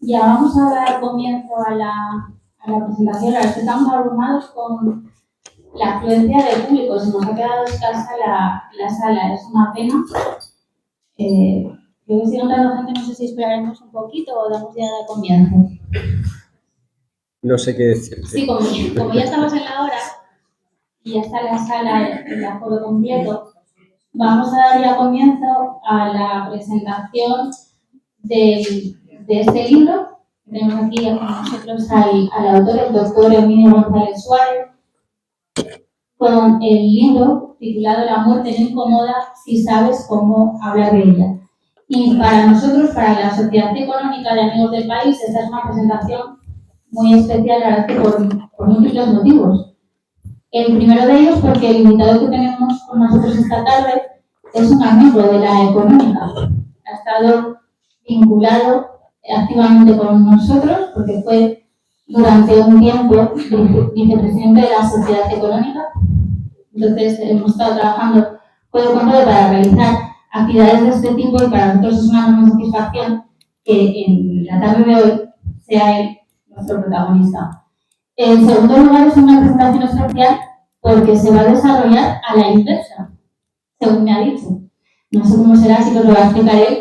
Ya vamos a dar comienzo a la presentación. La verdad es que estamos abrumados con la afluencia de público. Se nos ha quedado escasa la sala. Es una pena. Creo que sigue entrando gente. No sé si esperaremos un poquito o damos ya de comienzo. No sé qué decirte. Sí, como ya estamos en la hora y ya está la sala en aforo completo, vamos a dar ya comienzo a la presentación de este libro. Tenemos aquí con nosotros al autor, el doctor Emilio González Suárez, con el libro titulado La muerte no incomoda si sabes cómo hablar de ella. Y para nosotros, para la Sociedad Económica de Amigos del País, esta es una presentación muy especial, la verdad, que por múltiples motivos. El primero de ellos porque el invitado que tenemos con nosotros esta tarde es un amigo de la Económica. Ha estado vinculado activamente con nosotros porque fue durante un tiempo vicepresidente de la Sociedad Económica. Entonces hemos estado trabajando codo con codo para realizar actividades de este tipo y para nosotros es una enorme satisfacción que en la tarde de hoy sea él nuestro protagonista. En segundo lugar, es una presentación especial porque se va a desarrollar a la inversa, según me ha dicho. No sé cómo será, así que os lo va a explicar él.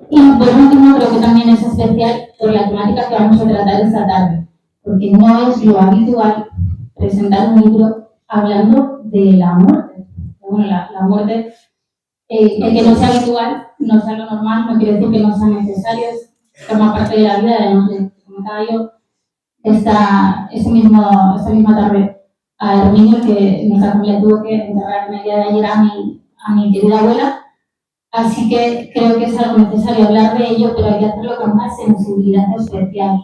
Y por último, creo que también es especial por la temática que vamos a tratar esta tarde, porque no es lo habitual presentar un libro hablando de la muerte. Bueno, la muerte, el que no sea habitual, no sea lo normal, no quiere decir que no sea necesario, forma parte de la vida. Además, comentaba yo esta misma tarde a Herminio, que nuestra familia tuvo que enterrar el día de ayer a mi querida abuela. Así que creo que es algo necesario hablar de ello, pero hay que hacerlo con una sensibilidad especial.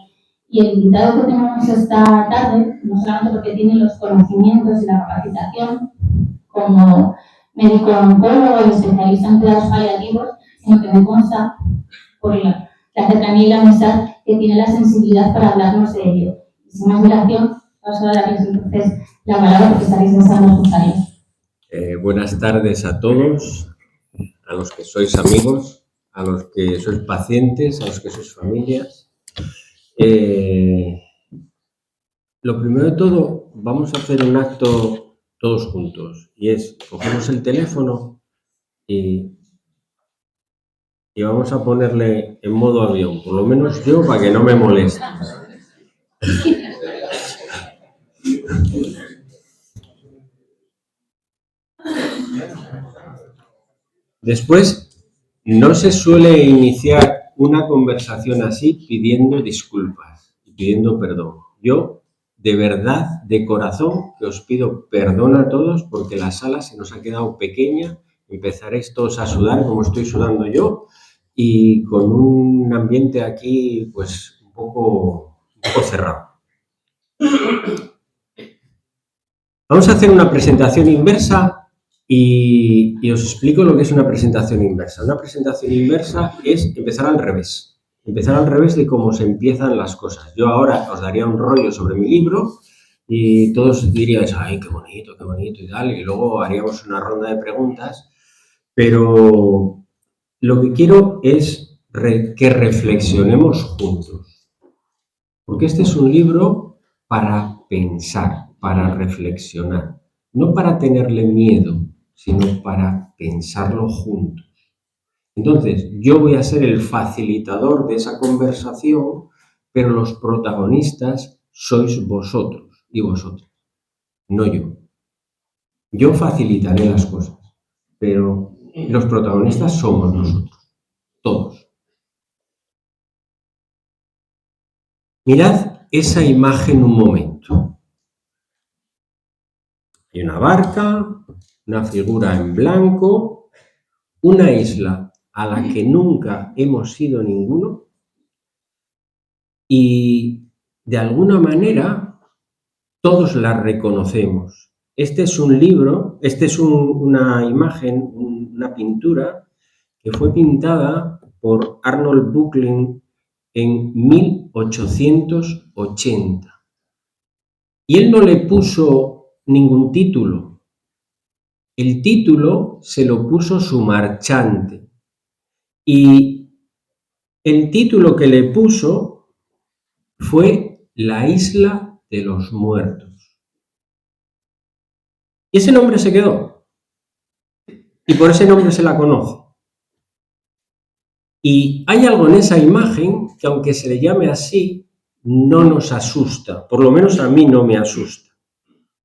Y el invitado que tenemos esta tarde, no solamente porque tiene los conocimientos y la capacitación como médico oncólogo y especialista en cuidados paliativos, sino que me consta por la cercanía y la amistad que tiene la sensibilidad para hablarnos de ello. Y sin más dilación, paso a darles entonces la palabra porque estaréis deseando escucharlos. Buenas tardes a todos, a los que sois amigos, a los que sois pacientes, a los que sois familias. Lo primero de todo, vamos a hacer un acto todos juntos, y es, cogemos el teléfono y vamos a ponerle en modo avión, por lo menos yo, para que no me moleste. Después, no se suele iniciar una conversación así pidiendo disculpas y pidiendo perdón. Yo, de verdad, de corazón, que os pido perdón a todos porque la sala se nos ha quedado pequeña. Empezaréis todos a sudar como estoy sudando yo y con un ambiente aquí pues un poco cerrado. Vamos a hacer una presentación inversa y os explico lo que es una presentación inversa. Una presentación inversa es empezar al revés de cómo se empiezan las cosas. Yo ahora os daría un rollo sobre mi libro y todos diríais, ay, qué bonito y tal, y luego haríamos una ronda de preguntas, pero lo que quiero es que reflexionemos juntos, porque este es un libro para pensar, para reflexionar, no para tenerle miedo, sino para pensarlo juntos. Entonces, yo voy a ser el facilitador de esa conversación, pero los protagonistas sois vosotros y vosotras, no yo. Yo facilitaré las cosas, pero los protagonistas somos nosotros, todos. Mirad esa imagen un momento. Hay una barca, una figura en blanco, una isla a la que nunca hemos ido ninguno y de alguna manera todos la reconocemos. Este es un libro, una imagen, una pintura que fue pintada por Arnold Böcklin en 1880. Y él no le puso ningún título. El título se lo puso su marchante. Y el título que le puso fue la isla de los muertos. Y ese nombre se quedó. Y por ese nombre se la conoce. Y hay algo en esa imagen que, aunque se le llame así, no nos asusta. Por lo menos a mí no me asusta.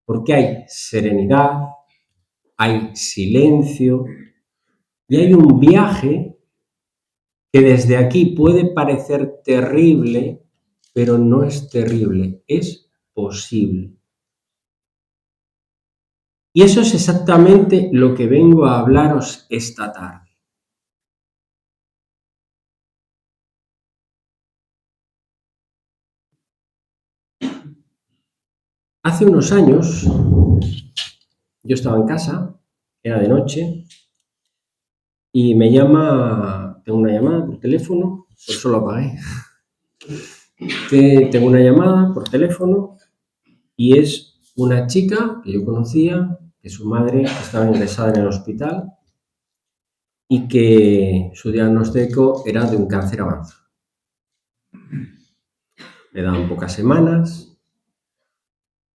Porque hay serenidad, hay silencio y hay un viaje que desde aquí puede parecer terrible, pero no es terrible, es posible. Y eso es exactamente lo que vengo a hablaros esta tarde. Hace unos años, yo estaba en casa, era de noche, y me llama, tengo una llamada por teléfono, por eso lo apagué. Tengo una llamada por teléfono y es una chica que yo conocía, que su madre estaba ingresada en el hospital y que su diagnóstico era de un cáncer avanzado. Le daban pocas semanas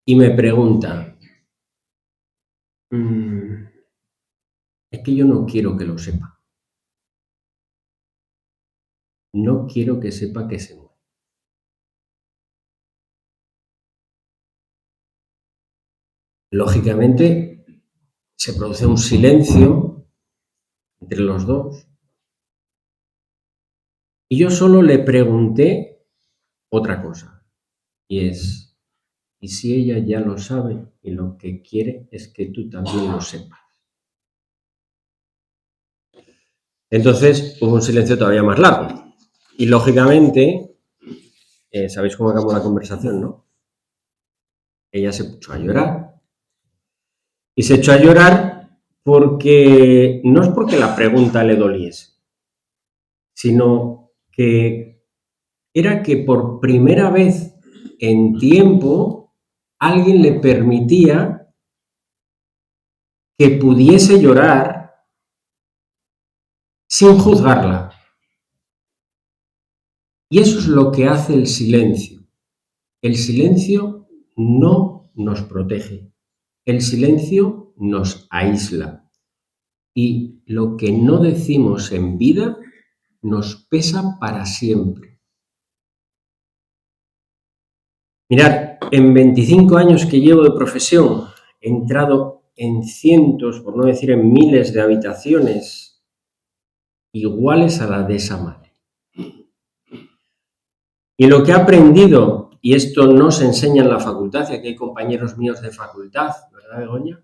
y me pregunta, es que yo no quiero que lo sepa. No quiero que sepa que se muere. Lógicamente, se produce un silencio entre los dos. Y yo solo le pregunté otra cosa, y es, ¿y si ella ya lo sabe y lo que quiere es que tú también lo sepas? Entonces hubo un silencio todavía más largo. Y lógicamente, sabéis cómo acabó la conversación, ¿no? Ella se echó a llorar. Y se echó a llorar porque no es porque la pregunta le doliese, sino que era que por primera vez en tiempo alguien le permitía que pudiese llorar sin juzgarla. Y eso es lo que hace el silencio. El silencio no nos protege. El silencio nos aísla. Y lo que no decimos en vida nos pesa para siempre. Mirad, en 25 años que llevo de profesión, he entrado en cientos, por no decir en miles de habitaciones iguales a la de esa madre. Y lo que he aprendido, y esto no se enseña en la facultad, y aquí hay compañeros míos de facultad, ¿verdad, Begoña?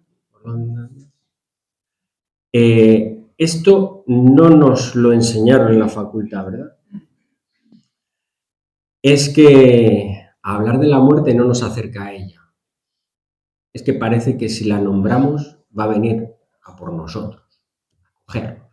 Esto no nos lo enseñaron en la facultad, ¿verdad? Es que hablar de la muerte no nos acerca a ella. Es que parece que si la nombramos va a venir a por nosotros, a cogernos.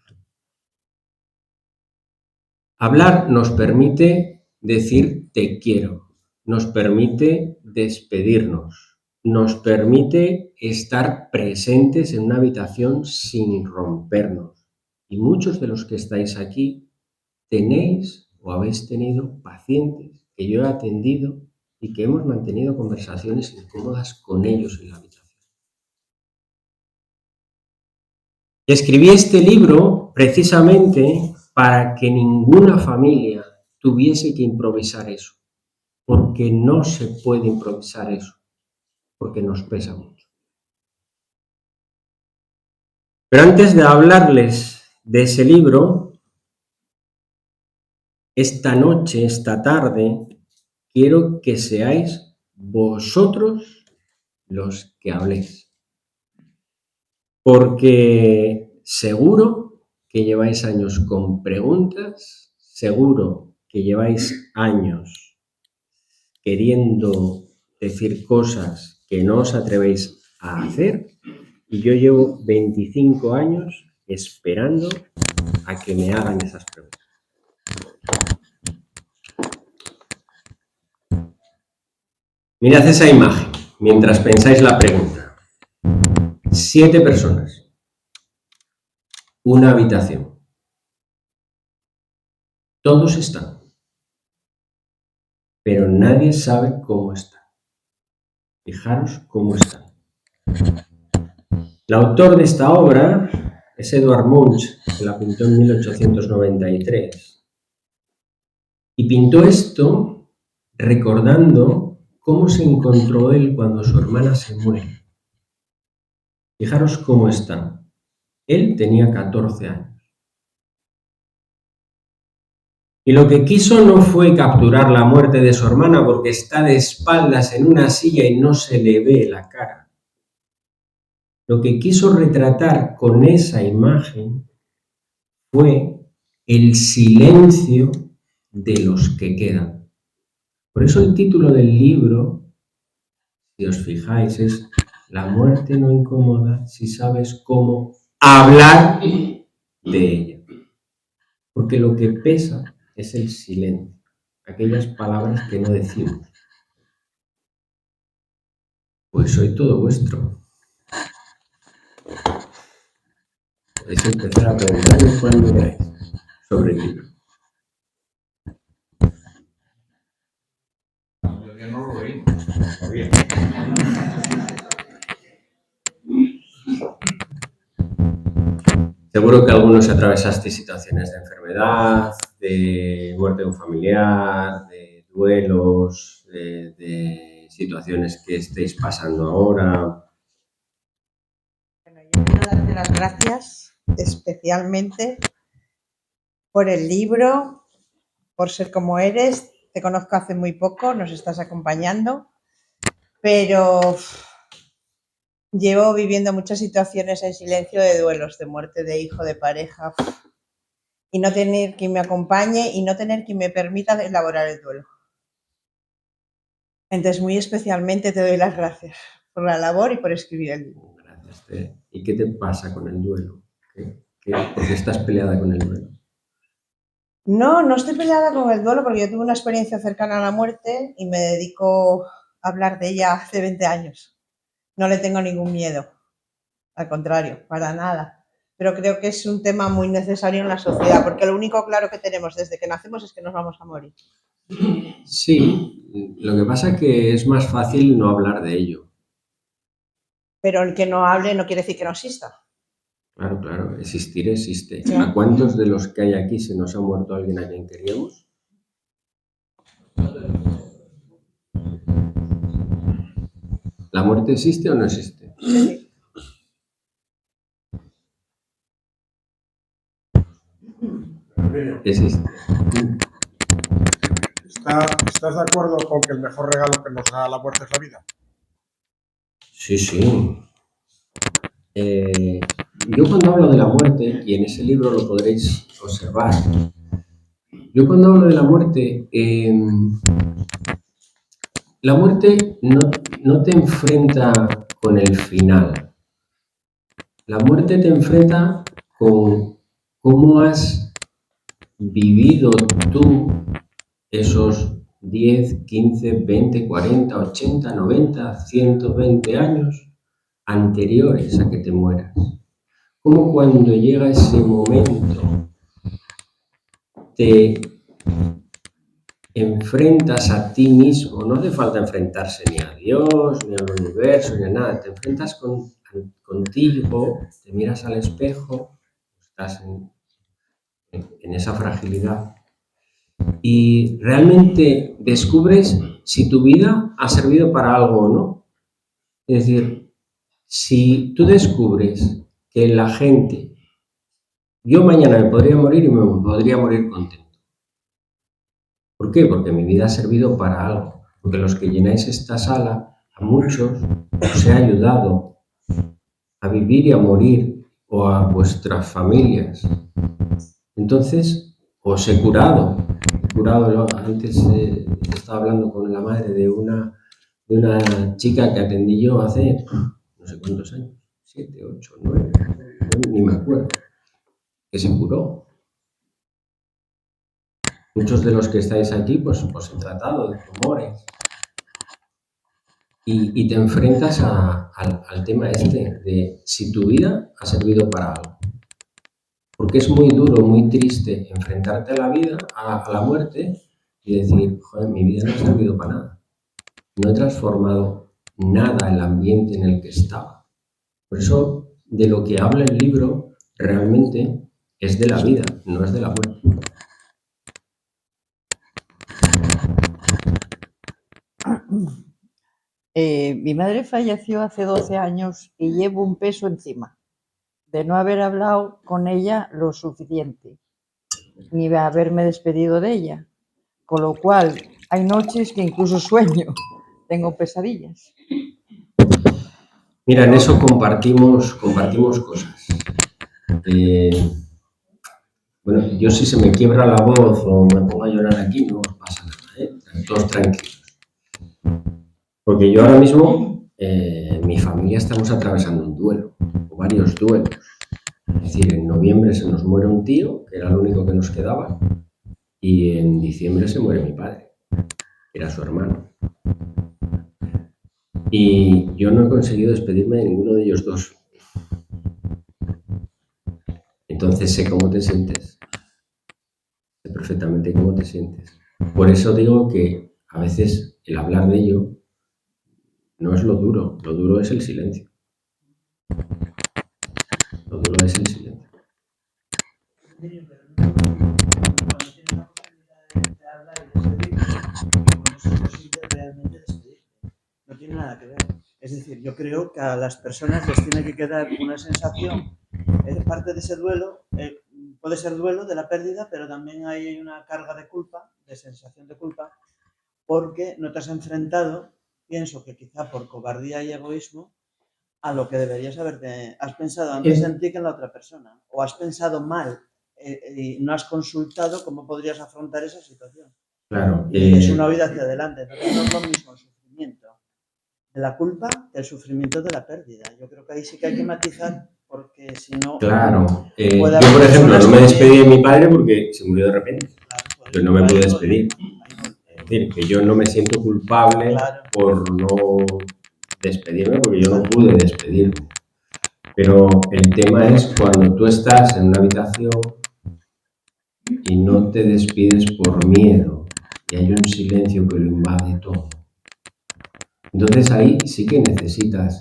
Hablar nos permite decir te quiero, nos permite despedirnos, nos permite estar presentes en una habitación sin rompernos. Y muchos de los que estáis aquí tenéis o habéis tenido pacientes que yo he atendido y que hemos mantenido conversaciones incómodas con ellos en la habitación. Escribí este libro precisamente para que ninguna familia tuviese que improvisar eso, porque no se puede improvisar eso, porque nos pesa mucho. Pero antes de hablarles de ese libro, esta noche, esta tarde, quiero que seáis vosotros los que habléis, porque seguro que lleváis años con preguntas, seguro que lleváis años queriendo decir cosas que no os atrevéis a hacer, y yo llevo 25 años esperando a que me hagan esas preguntas. Mirad esa imagen mientras pensáis la pregunta. 7 personas, una habitación. Todos están. pero nadie sabe cómo están. Fijaros cómo están. El autor de esta obra es Edvard Munch, que la pintó en 1893. Y pintó esto recordando cómo se encontró él cuando su hermana se muere. Fijaros cómo están. Él tenía 14 años. Y lo que quiso no fue capturar la muerte de su hermana porque está de espaldas en una silla y no se le ve la cara. Lo que quiso retratar con esa imagen fue el silencio de los que quedan. Por eso el título del libro, si os fijáis, es La muerte no incomoda si sabes cómo hablar de ella. Porque lo que pesa es el silencio, aquellas palabras que no decimos. Pues soy todo vuestro. Podéis empezar a preguntarme cuando queráis sobre el libro. Yo no lo leí todavía. Seguro que algunos atravesasteis situaciones de enfermedad, de muerte de un familiar, de duelos, de situaciones que estéis pasando ahora. Bueno, yo quiero darte las gracias especialmente por el libro, por ser como eres. Te conozco hace muy poco, nos estás acompañando, pero llevo viviendo muchas situaciones en silencio de duelos, de muerte de hijo, de pareja, y no tener quien me acompañe y no tener quien me permita elaborar el duelo. Entonces, muy especialmente te doy las gracias por la labor y por escribir el libro. Gracias, Tere. ¿Y qué te pasa con el duelo? ¿Por qué estás peleada con el duelo? No estoy peleada con el duelo porque yo tuve una experiencia cercana a la muerte y me dedico a hablar de ella hace 20 años. No le tengo ningún miedo, al contrario, para nada. Pero creo que es un tema muy necesario en la sociedad porque lo único claro que tenemos desde que nacemos es que nos vamos a morir. Sí, lo que pasa es que es más fácil no hablar de ello. Pero el que no hable no quiere decir que no exista. Claro, existir existe. Sí. ¿A cuántos de los que hay aquí se nos ha muerto alguien a quien queríamos? ¿La muerte existe o no existe? Sí. Existe. ¿Estás de acuerdo con que el mejor regalo que nos da la muerte es la vida? Sí. Yo cuando hablo de la muerte, y en ese libro lo podréis observar, yo cuando hablo de la muerte no te enfrenta con el final. La muerte te enfrenta con cómo has vivido tú esos 10, 15, 20, 40, 80, 90, 120 años anteriores a que te mueras. Como cuando llega ese momento te enfrentas a ti mismo, no hace falta enfrentarse ni a Dios, ni al universo, ni a nada, te enfrentas contigo, te miras al espejo, estás en esa fragilidad y realmente descubres si tu vida ha servido para algo o no. Es decir, si tú descubres que la gente, yo mañana me podría morir y me podría morir contento. ¿Por qué? Porque mi vida ha servido para algo. Porque los que llenáis esta sala, a muchos os he ayudado a vivir y a morir, o a vuestras familias. Entonces, os he curado. Antes estaba hablando con la madre de una chica que atendí yo hace no sé cuántos años, 7, 8, 9, ni me acuerdo, que se curó. Muchos de los que estáis aquí, pues he tratado de tumores. Y te enfrentas al tema de si tu vida ha servido para algo. Porque es muy duro, muy triste enfrentarte a la vida, a la muerte, y decir, joder, mi vida no ha servido para nada. No he transformado nada el ambiente en el que estaba. Por eso, de lo que habla el libro realmente es de la vida, no es de la muerte. Mi madre falleció hace 12 años y llevo un peso encima de no haber hablado con ella lo suficiente, ni de haberme despedido de ella. Con lo cual, hay noches que incluso sueño, tengo pesadillas. Mira, en eso compartimos cosas. Bueno, yo si se me quiebra la voz o me pongo a llorar aquí, no pasa nada, todos tranquilos. Porque yo ahora mismo, mi familia estamos atravesando un duelo, o varios duelos. Es decir, en noviembre se nos muere un tío, que era el único que nos quedaba, y en diciembre se muere mi padre, que era su hermano. Y yo no he conseguido despedirme de ninguno de ellos dos. Entonces sé cómo te sientes. Sé perfectamente cómo te sientes. Por eso digo que a veces el hablar de ello no es lo duro es el silencio. Lo duro es el silencio. No tiene nada que ver. Es decir, yo creo que a las personas les tiene que quedar una sensación, parte de ese duelo, puede ser duelo de la pérdida, pero también hay una carga de culpa, de sensación de culpa, porque no te has enfrentado, pienso que quizá por cobardía y egoísmo, a lo que deberías haberte. Has pensado antes en ti que en la otra persona, o has pensado mal y no has consultado cómo podrías afrontar esa situación. Claro. Y es una vida hacia adelante. Entonces no es lo mismo el sufrimiento de la culpa que el sufrimiento de la pérdida. Yo creo que ahí sí que hay que matizar, porque si no... Claro. Yo, por ejemplo, no me despedí de mi padre porque se murió de repente. Claro, yo no me pude despedir. Es decir, que yo no me siento culpable por no despedirme, porque yo no pude despedirme. Pero el tema es cuando tú estás en una habitación y no te despides por miedo y hay un silencio que lo invade todo. Entonces ahí sí que necesitas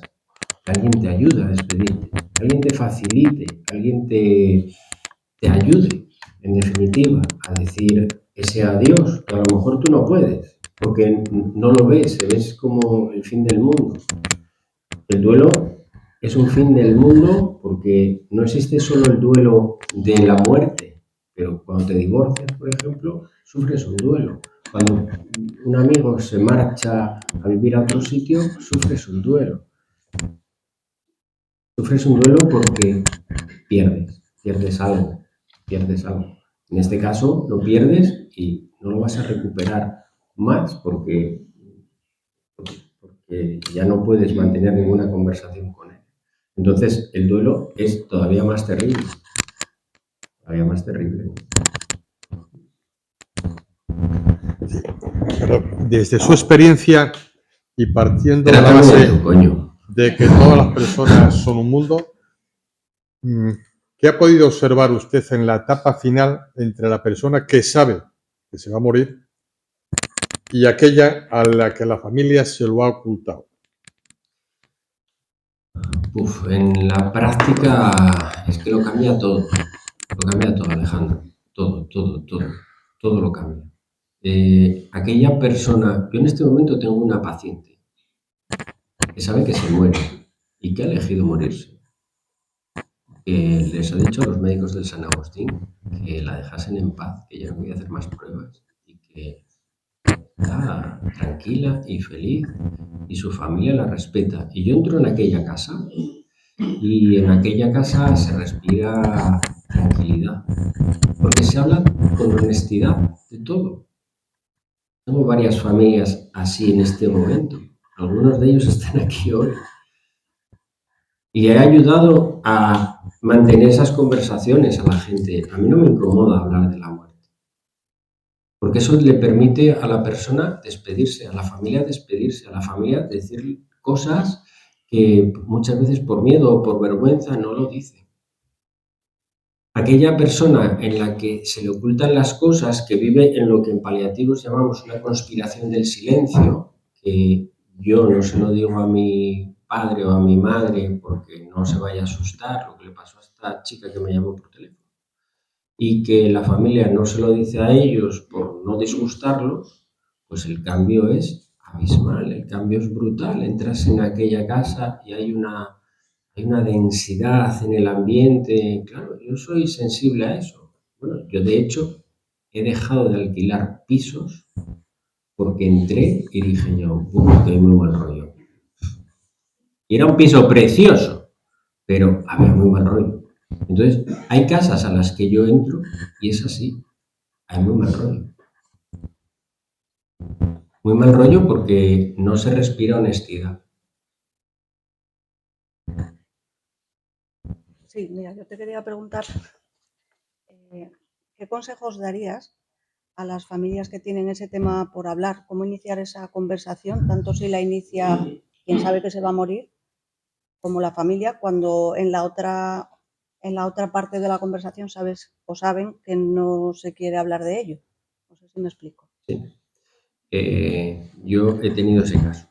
que alguien te ayude a despedirte, que alguien te facilite, que alguien te ayude, en definitiva, a decir ese adiós, que a lo mejor tú no puedes, porque no lo ves como el fin del mundo. El duelo es un fin del mundo porque no existe solo el duelo de la muerte, pero cuando te divorcias, por ejemplo, sufres un duelo. Cuando un amigo se marcha a vivir a otro sitio, sufres un duelo. Sufres un duelo porque pierdes algo. En este caso lo pierdes y no lo vas a recuperar más porque ya no puedes mantener ninguna conversación con él. Entonces el duelo es todavía más terrible. Pero desde su experiencia y partiendo de la base de que todas las personas son un mundo, ¿qué ha podido observar usted en la etapa final entre la persona que sabe que se va a morir y aquella a la que la familia se lo ha ocultado? En la práctica es que lo cambia todo, Alejandro, todo lo cambia. Aquella persona, yo en este momento tengo una paciente que sabe que se muere y que ha elegido morirse. Les ha dicho a los médicos del San Agustín que la dejasen en paz, que ya no voy a hacer más pruebas y que está tranquila y feliz y su familia la respeta. Y yo entro en aquella casa y en aquella casa se respira tranquilidad, porque se habla con honestidad de todo. Tengo varias familias así en este momento. Algunos de ellos están aquí hoy. Y he ayudado a mantener esas conversaciones a la gente. A mí no me incomoda hablar de la muerte, porque eso le permite a la persona despedirse, a la familia despedirse, a la familia decir cosas que muchas veces por miedo o por vergüenza no lo dice. aquella persona en la que se le ocultan las cosas, que vive en lo que en paliativos llamamos una conspiración del silencio, que yo no se lo digo a mi padre o a mi madre porque no se vaya a asustar lo que le pasó a esta chica que me llamó por teléfono, y que la familia no se lo dice a ellos por no disgustarlos, pues el cambio es abismal, el cambio es brutal. Entras en aquella casa y hay una densidad en el ambiente. Claro, yo soy sensible a eso. Bueno, yo de hecho he dejado de alquilar pisos porque entré y dije yo, que hay muy mal rollo. Y era un piso precioso, pero había muy mal rollo. Entonces, hay casas a las que yo entro y es así, hay muy mal rollo. Muy mal rollo porque no se respira honestidad. Sí, mira, yo te quería preguntar, ¿qué consejos darías a las familias que tienen ese tema por hablar? ¿Cómo iniciar esa conversación? Tanto si la inicia quien sabe que se va a morir, como la familia, cuando en la otra parte de la conversación sabes o saben que no se quiere hablar de ello. No sé si me explico. Sí. Yo he tenido ese caso.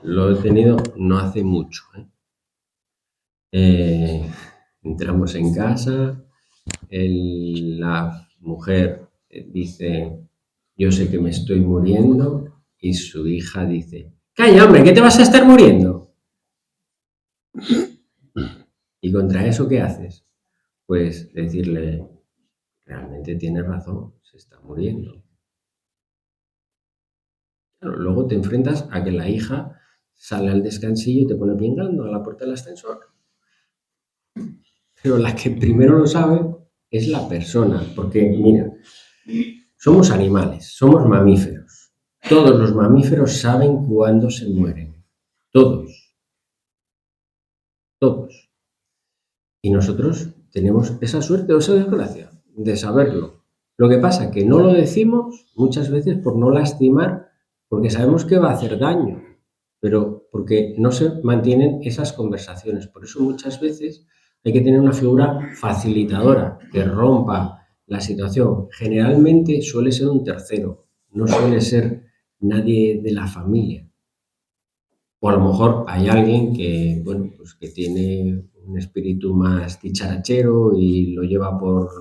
Lo he tenido no hace mucho. Entramos en casa, la mujer dice, yo sé que me estoy muriendo, y su hija dice, calla hombre, ¿qué te vas a estar muriendo? Y contra eso, ¿qué haces? Pues decirle, realmente tienes razón, se está muriendo. Claro, luego te enfrentas a que la hija sale al descansillo y te pone pingando a la puerta del ascensor. Pero la que primero lo sabe es la persona, porque mira, somos animales, somos mamíferos. Todos los mamíferos saben cuándo se mueren. Todos. Todos. Y nosotros tenemos esa suerte o esa desgracia de saberlo. Lo que pasa es que no lo decimos muchas veces por no lastimar, porque sabemos que va a hacer daño, pero porque no se mantienen esas conversaciones. Por eso muchas veces hay que tener una figura facilitadora que rompa la situación. Generalmente suele ser un tercero, no suele ser nadie de la familia. O a lo mejor hay alguien que, bueno, pues que tiene un espíritu más dicharachero y lo lleva por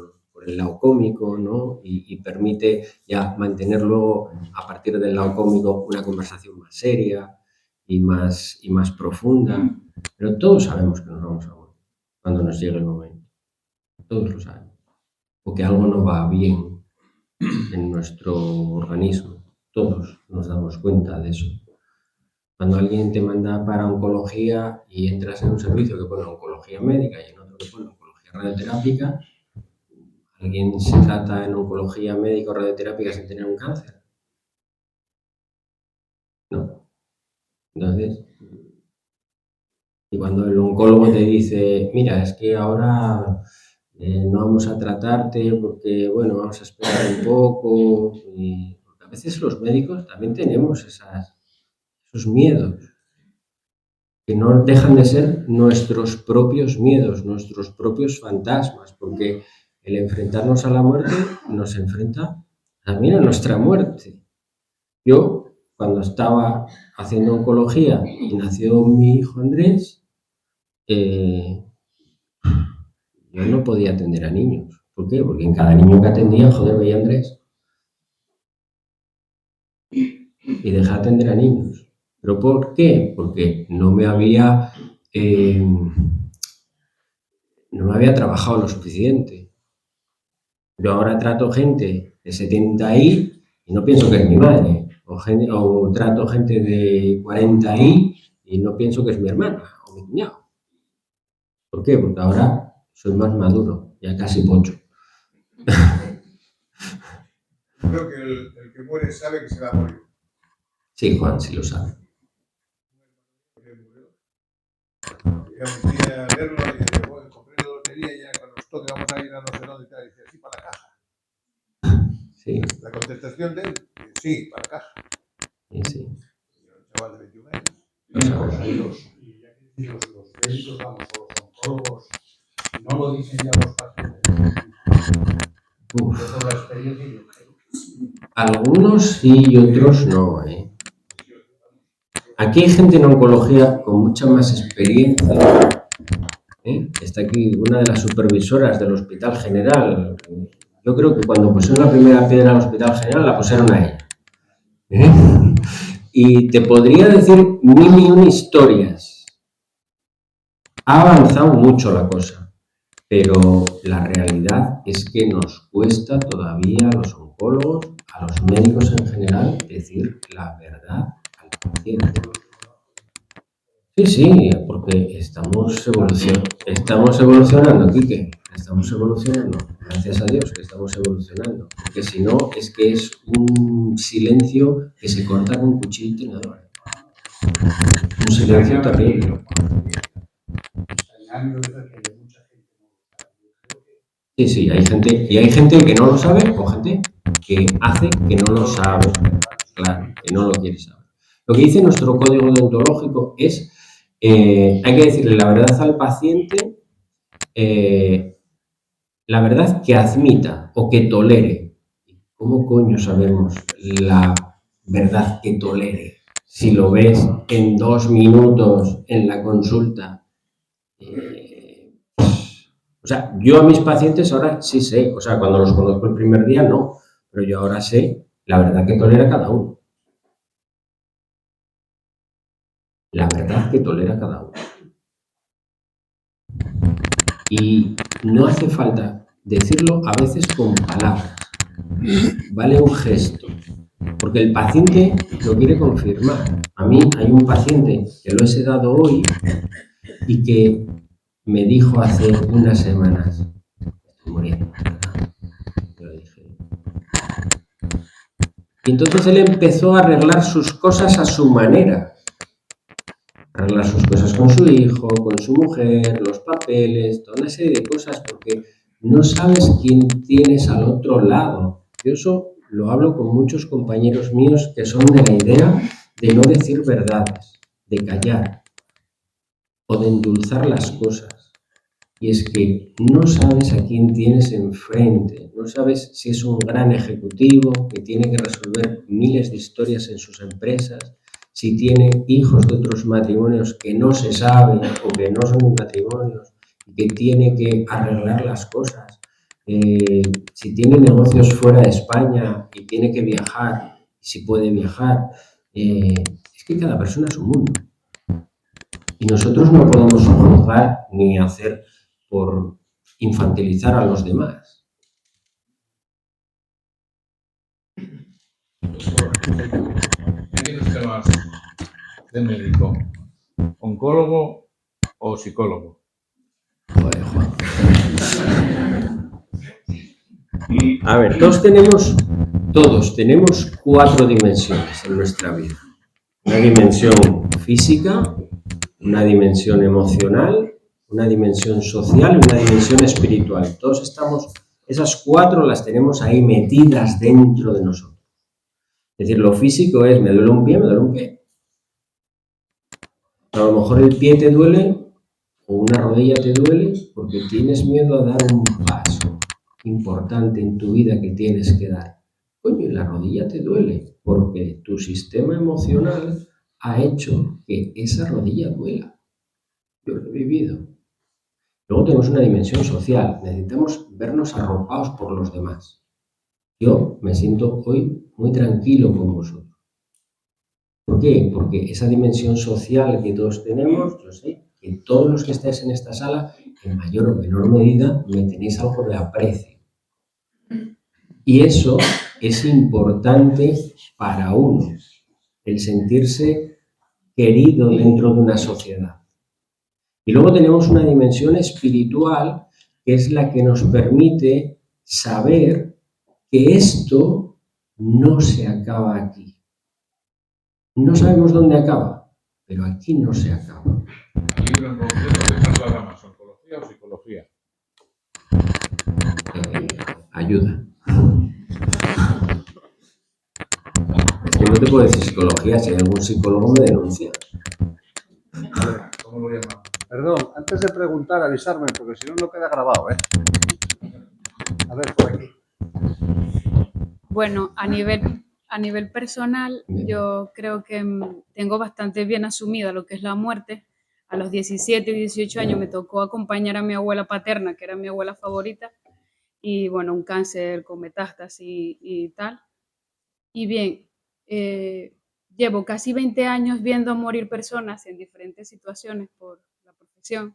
el lado cómico, ¿no? Y permite ya mantener luego, a partir del lado cómico, una conversación más seria y más profunda. Pero todos sabemos que nos vamos a morir cuando nos llegue el momento. Todos lo saben. O que algo no va bien en nuestro organismo. Todos nos damos cuenta de eso. Cuando alguien te manda para oncología y entras en un servicio que pone oncología médica y en otro que pone oncología radioterápica, ¿alguien se trata en oncología médica o radioterápica sin tener un cáncer? No. Entonces, y cuando el oncólogo te dice, mira, es que ahora no vamos a tratarte porque, bueno, vamos a esperar un poco. Y porque a veces los médicos también tenemos esos miedos, que no dejan de ser nuestros propios miedos, nuestros propios fantasmas, porque el enfrentarnos a la muerte nos enfrenta también a nuestra muerte. Yo, cuando estaba haciendo oncología y nació mi hijo Andrés, yo no podía atender a niños. ¿Por qué? Porque en cada niño que atendía, joder, veía a Andrés. Y dejé de atender a niños. ¿Pero por qué? Porque no me había trabajado lo suficiente. Yo ahora trato gente de 70 y no pienso que es mi madre. O trato gente de 40 y no pienso que es mi hermana o mi cuñado. ¿Por qué? Porque ahora soy más maduro, ya casi pocho. Creo que el que muere sabe que se va a morir. Sí, Juan, sí lo sabe. Ya me fui a verlo y dije, bueno, compré la lotería y ya cuando nos toque vamos a ir a no sé dónde y tal. Y dice, sí, para la caja. Sí. La contestación de él, sí, para la caja. Sí. Y era un chaval de 21 años. Lo sabe. Y los médicos, vamos, o los oncólogos, lo dicen ya los pacientes. Yo por la experiencia yo creo. Algunos sí y otros no, ¿eh? Aquí hay gente en oncología con mucha más experiencia, ¿eh? Está aquí una de las supervisoras del Hospital General. Yo creo que cuando pusieron la primera piedra al Hospital General la pusieron a ella, ¿eh? Y te podría decir mil y una historias. Ha avanzado mucho la cosa, pero la realidad es que nos cuesta todavía a los oncólogos, a los médicos en general, decir la verdad al paciente. Sí, porque estamos evolucionando, Quique, estamos evolucionando. Gracias a Dios que estamos evolucionando, porque si no es que es un silencio que se corta con cuchillo y tenedor. Un silencio terrible. Sí, hay gente que no lo sabe o gente que hace que no lo sabe, claro, que no lo quiere saber. Lo que dice nuestro código deontológico es, hay que decirle la verdad al paciente, la verdad que admita o que tolere. ¿Cómo coño sabemos la verdad que tolere? Si lo ves en 2 minutos en la consulta. O sea, yo a mis pacientes ahora sí sé, o sea, cuando los conozco el primer día no, pero yo ahora sé la verdad que tolera cada uno. La verdad que tolera cada uno. Y no hace falta decirlo a veces con palabras. Vale un gesto. Porque el paciente lo quiere confirmar. A mí hay un paciente que lo he sedado hoy y que me dijo hace unas semanas, estoy muriendo, ¿verdad? Yo le dije. Y entonces él empezó a arreglar sus cosas a su manera. Arreglar sus cosas con su hijo, con su mujer, los papeles, toda una serie de cosas, porque no sabes quién tienes al otro lado. Yo eso lo hablo con muchos compañeros míos que son de la idea de no decir verdades, de callar o de endulzar las cosas. Y es que no sabes a quién tienes enfrente, no sabes si es un gran ejecutivo que tiene que resolver miles de historias en sus empresas, si tiene hijos de otros matrimonios que no se sabe o que no son matrimonios y que tiene que arreglar las cosas, si tiene negocios fuera de España y tiene que viajar, si puede viajar, es que cada persona es un mundo. Y nosotros no podemos juzgar ni hacer por infantilizar a los demás. ¿Qué tiene usted más de médico? ¿Oncólogo o psicólogo? Joder, Juan. A ver, todos tenemos 4 dimensiones en nuestra vida. Una dimensión física, una dimensión emocional, una dimensión social y una dimensión espiritual. Todos esas 4 las tenemos ahí metidas dentro de nosotros. Es decir, lo físico es, me duele un pie. A lo mejor el pie te duele o una rodilla te duele porque tienes miedo a dar un paso importante en tu vida que tienes que dar. Coño, y la rodilla te duele porque tu sistema emocional ha hecho que esa rodilla duela. Yo lo he vivido. Luego tenemos una dimensión social. Necesitamos vernos arropados por los demás. Yo me siento hoy muy tranquilo con vosotros. ¿Por qué? Porque esa dimensión social que todos tenemos, yo sé que todos los que estáis en esta sala, en mayor o menor medida, me tenéis algo de aprecio. Y eso es importante para uno, el sentirse querido dentro de una sociedad. Y luego tenemos una dimensión espiritual que es la que nos permite saber que esto no se acaba aquí. No sabemos dónde acaba, pero aquí no se acaba. ¿El libro en concreto qué traslada más, oncología o psicología? Ayuda. Es que no te puedo decir psicología, si hay algún psicólogo me denuncia. ¿Cómo lo llaman? Perdón, antes de preguntar, avisarme, porque si no, no queda grabado, ¿eh? A ver, por aquí. Bueno, a nivel personal, yo creo que tengo bastante bien asumida lo que es la muerte. A los 17 y 18 años me tocó acompañar a mi abuela paterna, que era mi abuela favorita, y bueno, un cáncer con metástasis y tal. Y bien, llevo casi 20 años viendo morir personas en diferentes situaciones por la profesión,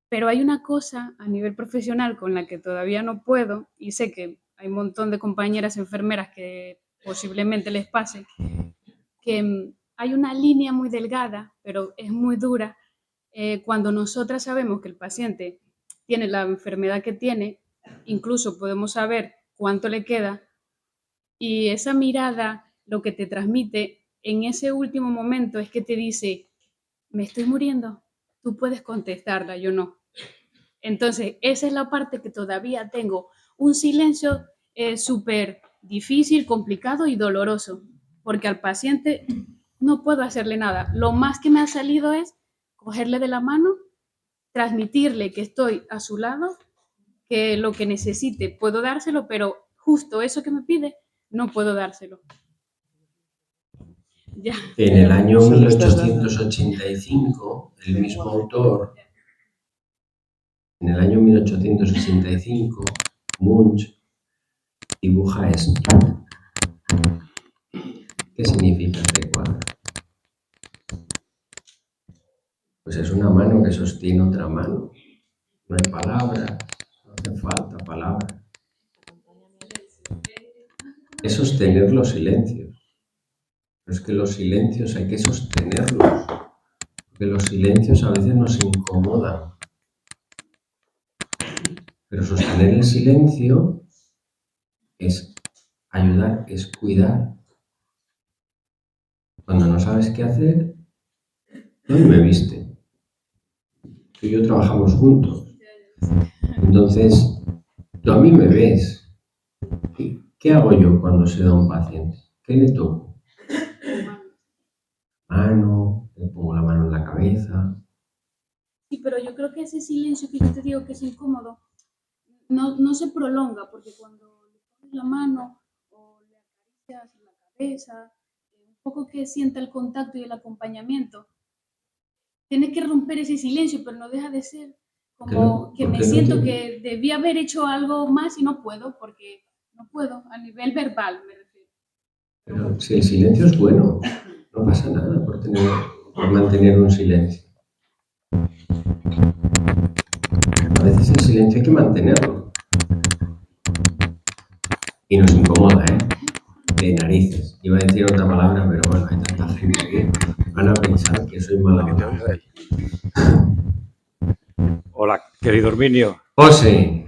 pero hay una cosa a nivel profesional con la que todavía no puedo, y sé que hay un montón de compañeras enfermeras que posiblemente les pase, que hay una línea muy delgada, pero es muy dura, cuando nosotras sabemos que el paciente tiene la enfermedad que tiene, incluso podemos saber cuánto le queda, y esa mirada lo que te transmite en ese último momento es que te dice, me estoy muriendo, tú puedes contestarla, yo no. Entonces, esa es la parte que todavía tengo un silencio súper difícil, complicado y doloroso, porque al paciente no puedo hacerle nada. Lo más que me ha salido es cogerle de la mano, transmitirle que estoy a su lado, que lo que necesite puedo dárselo, pero justo eso que me pide, no puedo dárselo. Ya. En el año 1885, el mismo autor, en el año 1865, Munch dibuja esto. ¿Qué significa este cuadro? Pues es una mano que sostiene otra mano. No hay palabras, no hace falta palabras. Es sostener los silencios. Pero es que los silencios hay que sostenerlos, porque los silencios a veces nos incomodan. Pero sostener el silencio es ayudar, es cuidar. Cuando no sabes qué hacer, tú me viste. Tú y yo trabajamos juntos. Entonces, tú a mí me ves. ¿Qué hago yo cuando se da un paciente? ¿Qué le toco? Mano, le pongo la mano en la cabeza. Sí, pero yo creo que ese silencio que yo te digo que es incómodo, no se prolonga, porque cuando le pones la mano o le acaricias la cabeza, un poco que sienta el contacto y el acompañamiento, tienes que romper ese silencio, pero no deja de ser como que me siento que debí haber hecho algo más y no puedo, porque no puedo, a nivel verbal me refiero. Pero si el silencio es bueno, no pasa nada por mantener un silencio. A veces el silencio hay que mantenerlo. Y nos incomoda, ¿eh? De narices. Iba a decir otra palabra, pero bueno, hay tanta gente que van a pensar que soy mala hablando. Hola, querido Herminio. José.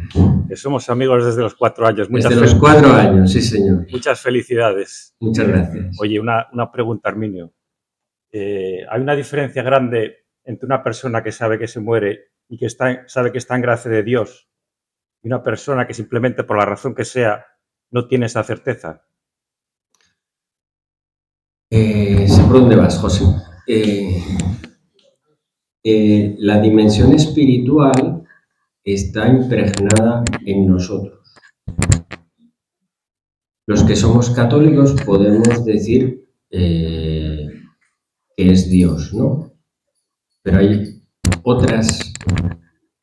Que somos amigos desde los 4 años. Desde los 4 años, sí, señor. Muchas felicidades. Muchas gracias. Oye, una pregunta, Herminio. ¿Hay una diferencia grande entre una persona que sabe que se muere y que sabe que está en gracia de Dios y una persona que simplemente por la razón que sea no tiene esa certeza? Sé por dónde vas, José. La dimensión espiritual está impregnada en nosotros. Los que somos católicos podemos decir que es Dios, ¿no? Pero hay otras,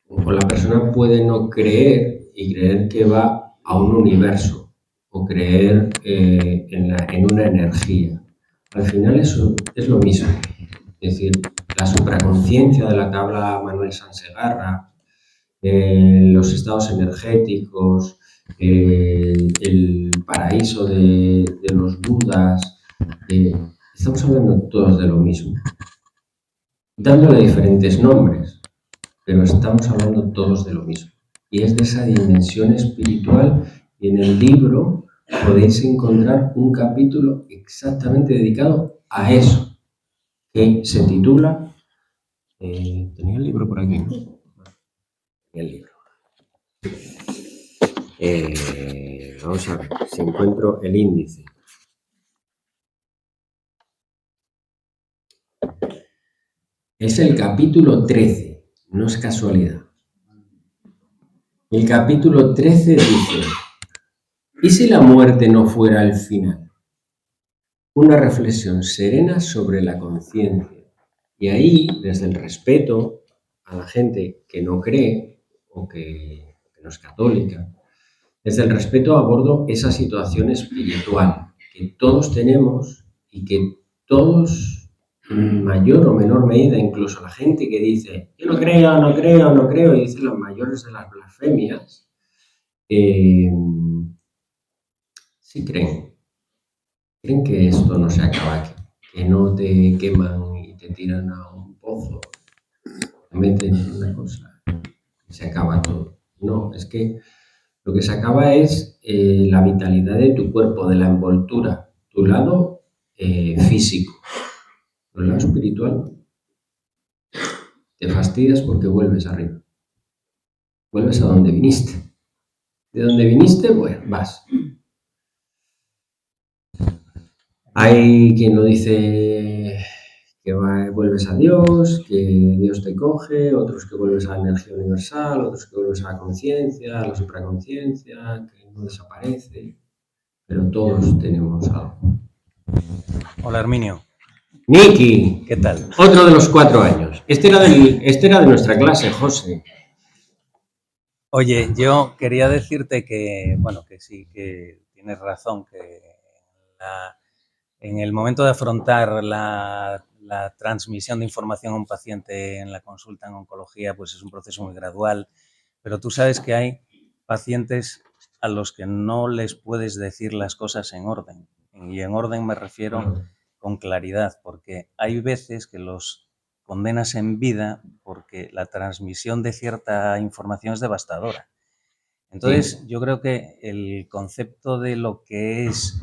o la persona puede no creer y creer que va a un universo o creer en una energía. Al final eso es lo mismo. Es decir, la supraconciencia de la que habla Manuel Sansegarra, los estados energéticos, el paraíso de los budas, estamos hablando todos de lo mismo, dándole diferentes nombres, pero estamos hablando todos de lo mismo. Y es de esa dimensión espiritual, y en el libro podéis encontrar un capítulo exactamente dedicado a eso, que se titula... tenía el libro por aquí, ¿no? El libro. Vamos a ver si encuentro el índice. Es el capítulo 13. no es casualidad. El capítulo 13 dice: ¿y si la muerte no fuera el final? Una reflexión serena sobre la conciencia. Y ahí, desde el respeto a la gente que no cree o que no es católica, desde el respeto abordo esa situación espiritual que todos tenemos y que todos, en mayor o menor medida, incluso la gente que dice yo no creo, y dice las mayores de las blasfemias, sí creen que esto no se acaba aquí, que no te queman y te tiran a un pozo, te meten en una cosa y se acaba todo. No, es que lo que se acaba es la vitalidad de tu cuerpo, de la envoltura, tu lado físico. El lado espiritual te fastidias porque vuelves arriba. Vuelves a donde viniste. De donde viniste, bueno, vas. Hay quien lo dice que vuelves a Dios, que Dios te coge, otros que vuelves a la energía universal, otros que vuelves a la conciencia, a la supraconciencia, que no desaparece, pero todos tenemos algo. Hola, Herminio. Niki, ¿Qué tal? Otro de los 4 años. Este era de nuestra clase, José. Oye, yo quería decirte que, bueno, que sí, que tienes razón, que en el momento de afrontar la transmisión de información a un paciente en la consulta en oncología, pues es un proceso muy gradual, pero tú sabes que hay pacientes a los que no les puedes decir las cosas en orden. Y en orden me refiero con claridad, porque hay veces que los condenas en vida porque la transmisión de cierta información es devastadora. Entonces, yo creo que el concepto de lo que es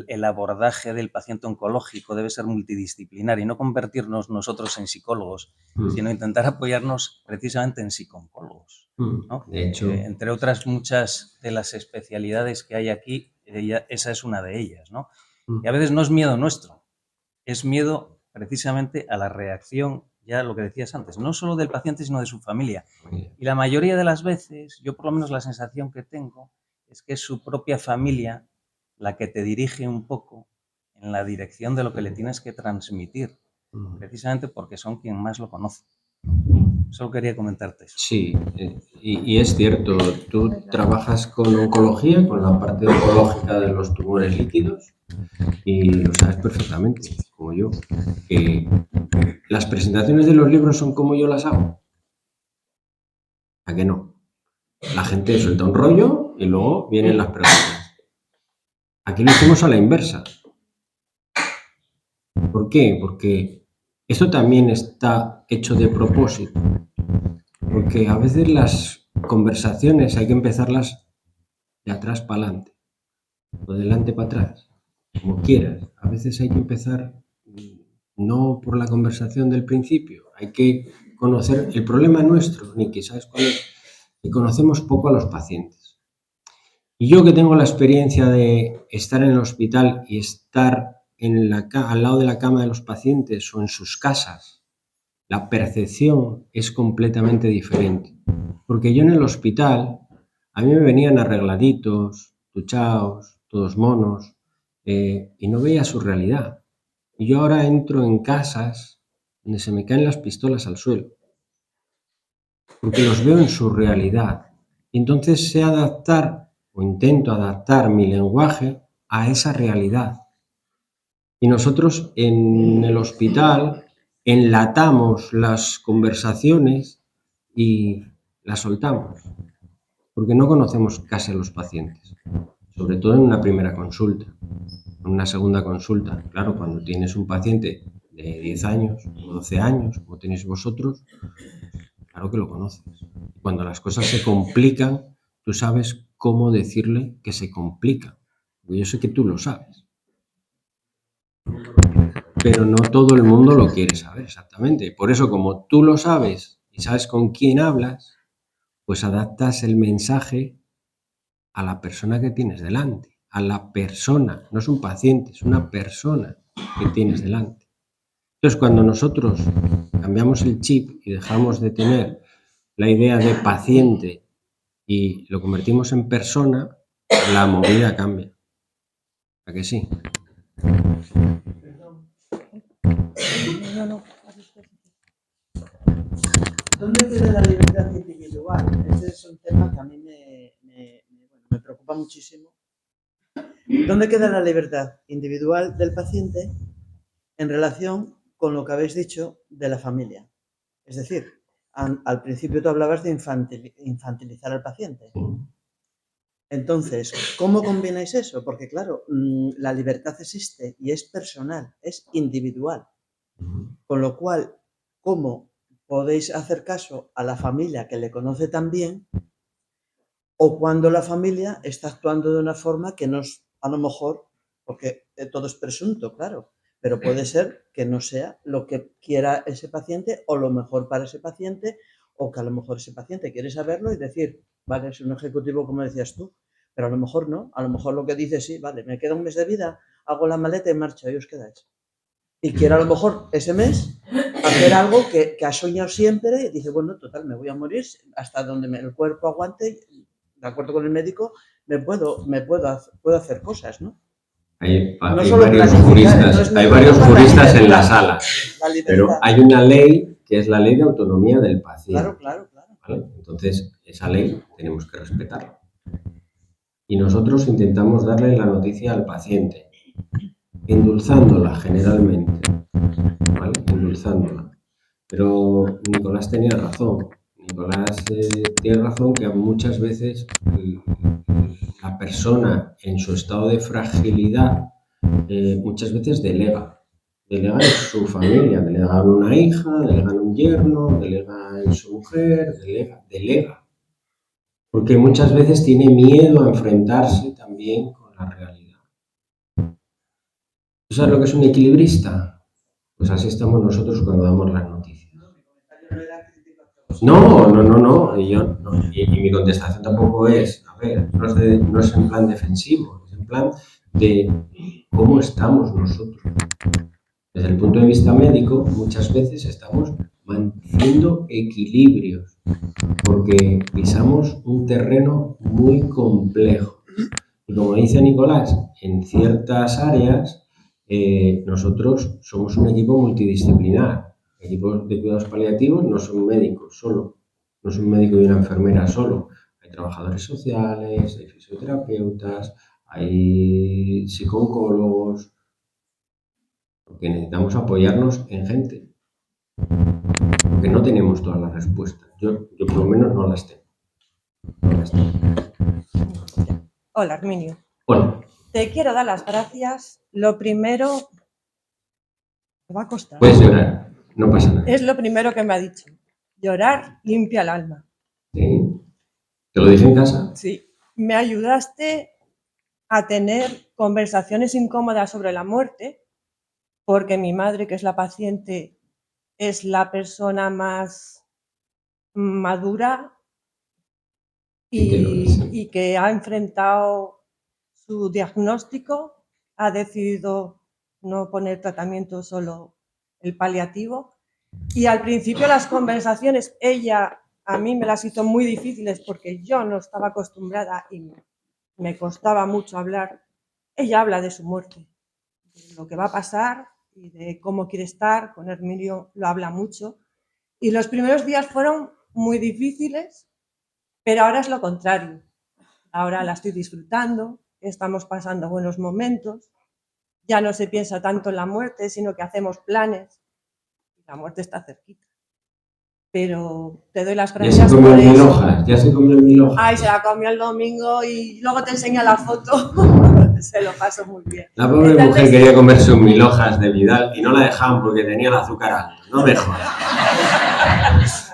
el abordaje del paciente oncológico debe ser multidisciplinar y no convertirnos nosotros en psicólogos, sino intentar apoyarnos precisamente en psicooncólogos, ¿no? De hecho, entre otras muchas de las especialidades que hay aquí, esa es una de ellas, ¿no? Y a veces no es miedo nuestro, es miedo precisamente a la reacción, ya lo que decías antes, no solo del paciente, sino de su familia. Y la mayoría de las veces, yo por lo menos la sensación que tengo, es que es su propia familia la que te dirige un poco en la dirección de lo que le tienes que transmitir, precisamente porque son quien más lo conoce. Solo quería comentarte eso. Sí, y es cierto, tú trabajas con oncología, con la parte oncológica de los tumores líquidos, y lo sabes perfectamente, como yo, que las presentaciones de los libros son como yo las hago. ¿A qué no? La gente suelta un rollo y luego vienen las preguntas. Aquí lo hacemos a la inversa. ¿Por qué? Porque esto también está hecho de propósito. Porque a veces las conversaciones hay que empezarlas de atrás para adelante o de delante para atrás, como quieras. A veces hay que empezar no por la conversación del principio, hay que conocer el problema nuestro, Niki, ¿sabes cuál es? Y conocemos poco a los pacientes. Y yo que tengo la experiencia de estar en el hospital y estar al lado de la cama de los pacientes o en sus casas, la percepción es completamente diferente. Porque yo en el hospital, a mí me venían arregladitos, duchados, todos monos, y no veía su realidad. Y yo ahora entro en casas donde se me caen las pistolas al suelo, porque los veo en su realidad. Y entonces sé adaptar, o intento adaptar mi lenguaje a esa realidad. Y nosotros en el hospital enlatamos las conversaciones y las soltamos, porque no conocemos casi a los pacientes, sobre todo en una primera consulta. En una segunda consulta, claro, cuando tienes un paciente de 10 años o 12 años, como tenéis vosotros, claro que lo conoces. Cuando las cosas se complican, tú sabes cómo decirle que se complican. Yo sé que tú lo sabes. Pero no todo el mundo lo quiere saber exactamente. Por eso, como tú lo sabes y sabes con quién hablas, pues adaptas el mensaje a la persona que tienes delante. A la persona, no es un paciente, es una persona que tienes delante. Entonces, cuando nosotros cambiamos el chip y dejamos de tener la idea de paciente y lo convertimos en persona, la movida cambia. ¿A que sí? ¿Dónde queda la libertad individual? Ese es un tema que a mí me preocupa muchísimo. ¿Dónde queda la libertad individual del paciente en relación con lo que habéis dicho de la familia? Es decir, al principio tú hablabas de infantilizar al paciente. Entonces, ¿cómo combináis eso? Porque claro, la libertad existe y es personal, es individual. Con lo cual, ¿cómo podéis hacer caso a la familia que le conoce tan bien? O cuando la familia está actuando de una forma que no es, a lo mejor, porque todo es presunto, claro, pero puede ser que no sea lo que quiera ese paciente o lo mejor para ese paciente, o que a lo mejor ese paciente quiere saberlo y decir, vale, es un ejecutivo como decías tú, pero a lo mejor no, a lo mejor lo que dice, sí, vale, me queda un mes de vida, hago la maleta y marcho, y os quedáis. Y quiero a lo mejor ese mes hacer algo que ha soñado siempre y dice, bueno, total, me voy a morir hasta donde el cuerpo aguante, de acuerdo con el médico, puedo hacer cosas, ¿no? Hay varios juristas en la sala, pero hay una ley que es la ley de autonomía del paciente. Claro. ¿Vale? Entonces, esa ley tenemos que respetarla. Y nosotros intentamos darle la noticia al paciente, endulzándola generalmente, ¿vale? Endulzándola. Pero Nicolás tenía razón. Nicolás tiene razón que muchas veces la persona en su estado de fragilidad muchas veces delega en su familia, delega en una hija, delega en un yerno, delega en su mujer, delega. Porque muchas veces tiene miedo a enfrentarse también con la realidad. ¿Tú sabes lo que es un equilibrista? Pues así estamos nosotros cuando damos las noticias. No. Y mi contestación tampoco es, a ver, no es en plan defensivo, es en plan de cómo estamos nosotros. Desde el punto de vista médico, muchas veces estamos manteniendo equilibrios, porque pisamos un terreno muy complejo. Y como dice Nicolás, en ciertas áreas nosotros somos un equipo multidisciplinar. Equipos de cuidados paliativos no son médicos solo, no es un médico y una enfermera solo. Hay trabajadores sociales, hay fisioterapeutas, hay psicólogos, porque necesitamos apoyarnos en gente. Porque no tenemos todas las respuestas. Yo por lo menos no las tengo. Hola, Arminio. Hola. Te quiero dar las gracias. Lo primero, me va a costar. Puedes llorar, no pasa nada. Es lo primero que me ha dicho. Llorar limpia el alma. ¿Sí? ¿Te lo dije en casa? Sí. Me ayudaste a tener conversaciones incómodas sobre la muerte, porque mi madre, que es la paciente, es la persona más madura y que ha enfrentado su diagnóstico, ha decidido no poner tratamiento, solo el paliativo. Y al principio las conversaciones, ella a mí me las hizo muy difíciles porque yo no estaba acostumbrada y me costaba mucho hablar. Ella habla de su muerte, de lo que va a pasar y de cómo quiere estar. Con Herminio lo habla mucho. Y los primeros días fueron muy difíciles, pero ahora es lo contrario. Ahora la estoy disfrutando, estamos pasando buenos momentos, ya no se piensa tanto en la muerte, sino que hacemos planes. La muerte está cerquita. Pero te doy las gracias. Ya se comió el milhojas, ya se comió el milhojas. Ay, se la comió el domingo y luego te enseño la foto. Se lo paso muy bien. La pobre mujer quería comer sus milhojas de Vidal y no la dejaban porque tenía el azúcar alto. No me jodas.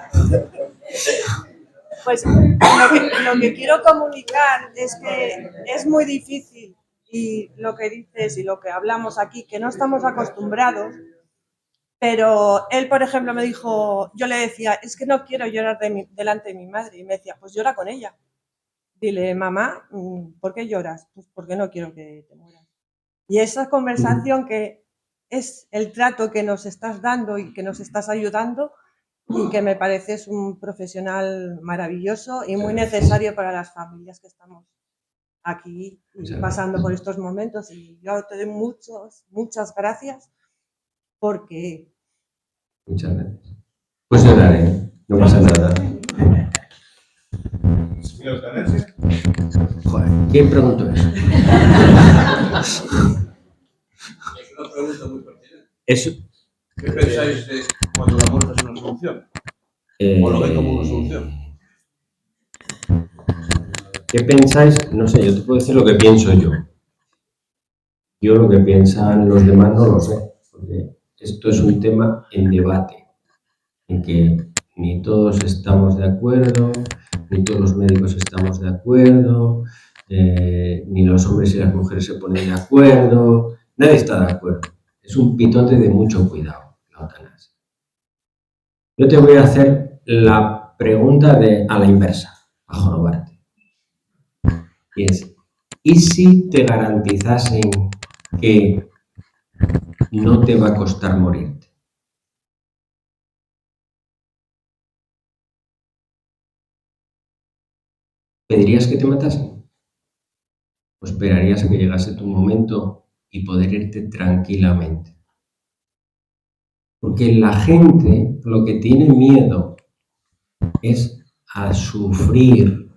Pues lo que quiero comunicar es que es muy difícil, y lo que dices y lo que hablamos aquí, que no estamos acostumbrados, pero él, por ejemplo, me dijo, yo le decía, es que no quiero llorar delante de mi madre, y me decía, pues llora con ella. Dile, mamá, ¿por qué lloras? Pues porque no quiero que te mueras. Y esa conversación que es el trato que nos estás dando y que nos estás ayudando, y que me pareces un profesional maravilloso y muy necesario para las familias que estamos aquí pasando por estos momentos. Y yo te doy muchas gracias porque... Muchas gracias. Pues lloraré, no pasa nada. Joder, ¿quién preguntó eso? Es una pregunta muy pertinente. Eso. ¿Qué pensáis de cuando la muerte es una solución? ¿O lo ven como una solución? ¿Qué pensáis? No sé, yo te puedo decir lo que pienso yo. Yo lo que piensan los demás no lo sé, porque esto es un tema en debate, en que ni todos estamos de acuerdo, ni todos los médicos estamos de acuerdo, ni los hombres y las mujeres se ponen de acuerdo, nadie está de acuerdo. Es un pitote de mucho cuidado, la eutanasia. Yo te voy a hacer la pregunta a la inversa, a jorobarte. Y es, ¿y si te garantizasen que no te va a costar morirte? ¿Pedirías que te matasen? ¿O esperarías a que llegase tu momento y poder irte tranquilamente? Porque la gente lo que tiene miedo es a sufrir.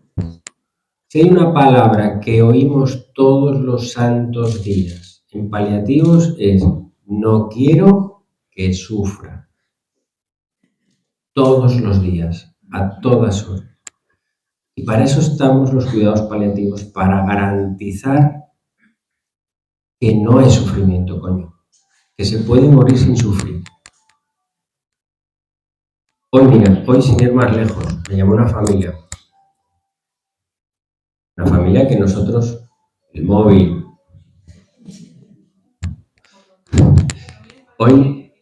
Si hay una palabra que oímos todos los santos días en paliativos es no quiero que sufra. Todos los días, a todas horas. Y para eso estamos los cuidados paliativos, para garantizar que no hay sufrimiento, coño. Que se puede morir sin sufrir. Hoy, mira, hoy sin ir más lejos, me llamó una familia. Una familia que nosotros, el móvil. Hoy.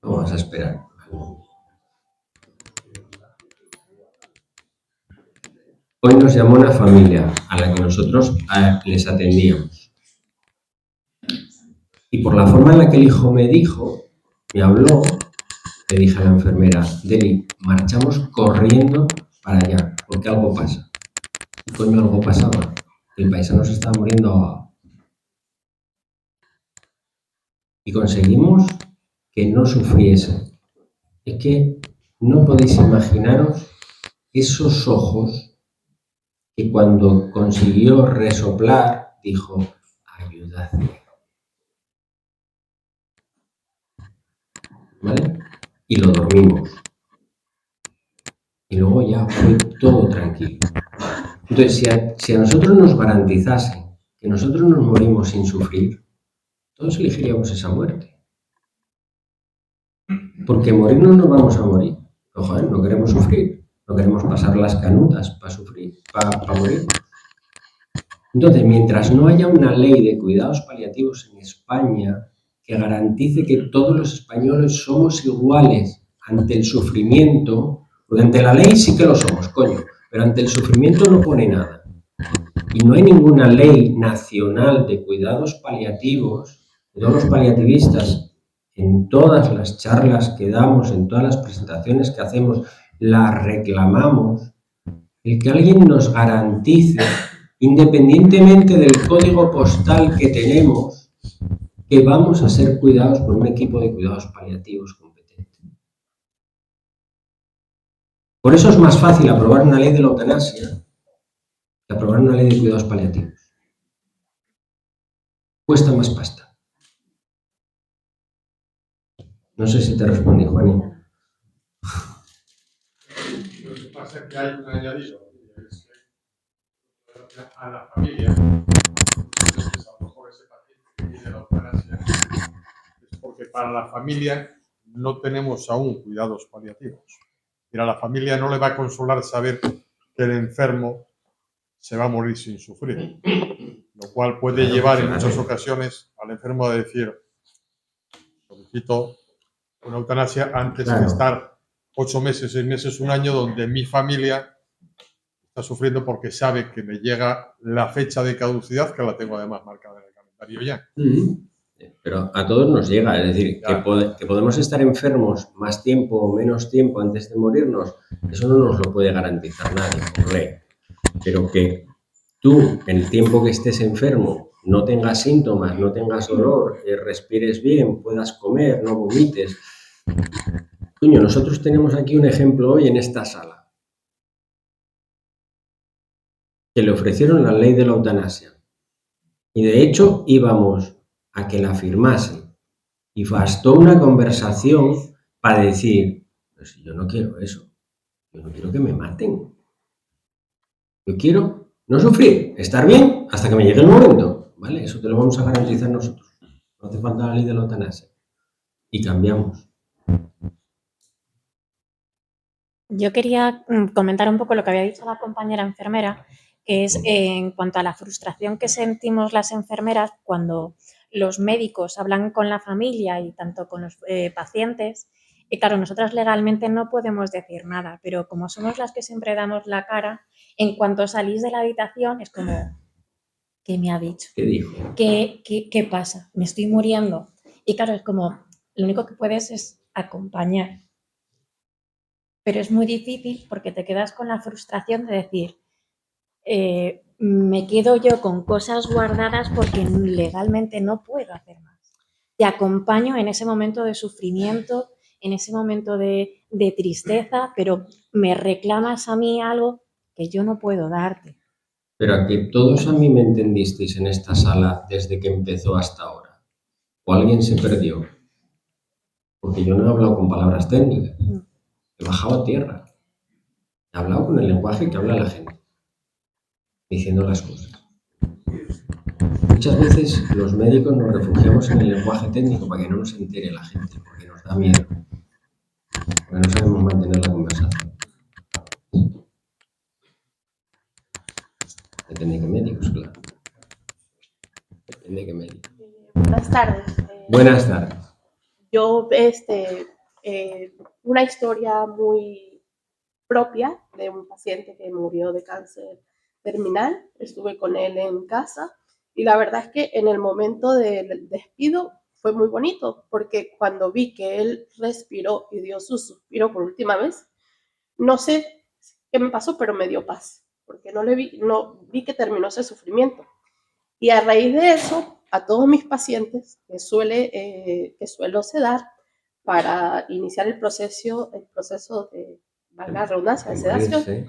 Vamos a esperar. Hoy nos llamó una familia a la que nosotros les atendíamos. Y por la forma en la que el hijo me habló, le dije a la enfermera, Deli, marchamos corriendo para allá, porque algo pasa. Y coño, algo pasaba. El paisano se estaba muriendo ahogado. Y conseguimos que no sufriese. Es que no podéis imaginaros esos ojos que cuando consiguió resoplar, dijo, ayúdame. ¿Vale? Y lo dormimos. Y luego ya fue todo tranquilo. Entonces, si a nosotros nos garantizasen que nosotros nos morimos sin sufrir, todos elegiríamos esa muerte. Porque morir no nos vamos a morir. Ojo, no queremos sufrir, no queremos pasar las canutas para sufrir, para morir. Entonces, mientras no haya una ley de cuidados paliativos en España que garantice que todos los españoles somos iguales ante el sufrimiento, porque ante la ley sí que lo somos, coño, pero ante el sufrimiento no pone nada. Y no hay ninguna ley nacional de cuidados paliativos. Todos los paliativistas, en todas las charlas que damos, en todas las presentaciones que hacemos, las reclamamos, el que alguien nos garantice, independientemente del código postal que tenemos, que vamos a ser cuidados por un equipo de cuidados paliativos competente. Por eso es más fácil aprobar una ley de la eutanasia que aprobar una ley de cuidados paliativos. Cuesta más pasta. No sé si te respondí, Juaní. Lo que pasa es que hay un añadido, es que a la familia, entonces a lo mejor ese paciente que tiene la eutanasia, es porque para la familia no tenemos aún cuidados paliativos. Mira, a la familia no le va a consolar saber que el enfermo se va a morir sin sufrir, lo cual puede llevar en muchas ocasiones al enfermo a decir, solicito una eutanasia antes de estar 8 meses, 6 meses, un año, donde mi familia está sufriendo porque sabe que me llega la fecha de caducidad, que la tengo además marcada en el calendario ya. Pero a todos nos llega, es decir, que podemos estar enfermos más tiempo o menos tiempo antes de morirnos, eso no nos lo puede garantizar nadie por ley. Pero que tú, en el tiempo que estés enfermo, no tengas síntomas, no tengas dolor, respires bien, puedas comer, no vomites. Coño, nosotros tenemos aquí un ejemplo hoy en esta sala, que le ofrecieron la ley de la eutanasia. Y de hecho íbamos a que la firmase. Y bastó una conversación para decir, pues yo no quiero eso, yo no quiero que me maten. Yo quiero no sufrir, estar bien hasta que me llegue el momento, ¿vale? Eso te lo vamos a garantizar nosotros. No hace falta la ley de la eutanasia. Y cambiamos. Yo quería comentar un poco lo que había dicho la compañera enfermera, que es en cuanto a la frustración que sentimos las enfermeras cuando los médicos hablan con la familia y tanto con los pacientes. Y claro, nosotras legalmente no podemos decir nada, pero como somos las que siempre damos la cara, en cuanto salís de la habitación es como, ¿qué me ha dicho? ¿Qué dijo? ¿Qué pasa? Me estoy muriendo. Y claro, es como, lo único que puedes es acompañar. Pero es muy difícil porque te quedas con la frustración de decir, me quedo yo con cosas guardadas porque legalmente no puedo hacer más. Te acompaño en ese momento de sufrimiento, en ese momento de tristeza, pero me reclamas a mí algo que yo no puedo darte. Pero a que todos a mí me entendisteis en esta sala desde que empezó hasta ahora. ¿O alguien se perdió? Porque yo no he hablado con palabras técnicas. He bajado a tierra. He hablado con el lenguaje que habla la gente, diciendo las cosas. Muchas veces los médicos nos refugiamos en el lenguaje técnico para que no nos entere la gente, porque nos da miedo, porque no sabemos mantener la conversación. Depende de qué médicos, claro. Depende de qué médicos. Buenas tardes. Buenas tardes. Yo, una historia muy propia de un paciente que murió de cáncer terminal. Estuve con él en casa y la verdad es que en el momento del despido fue muy bonito porque cuando vi que él respiró y dio su suspiro por última vez, no sé qué me pasó, pero me dio paz porque no vi que terminó ese sufrimiento. Y a raíz de eso, a todos mis pacientes que suelo sedar para iniciar el proceso de, valga la redundancia, de sedación,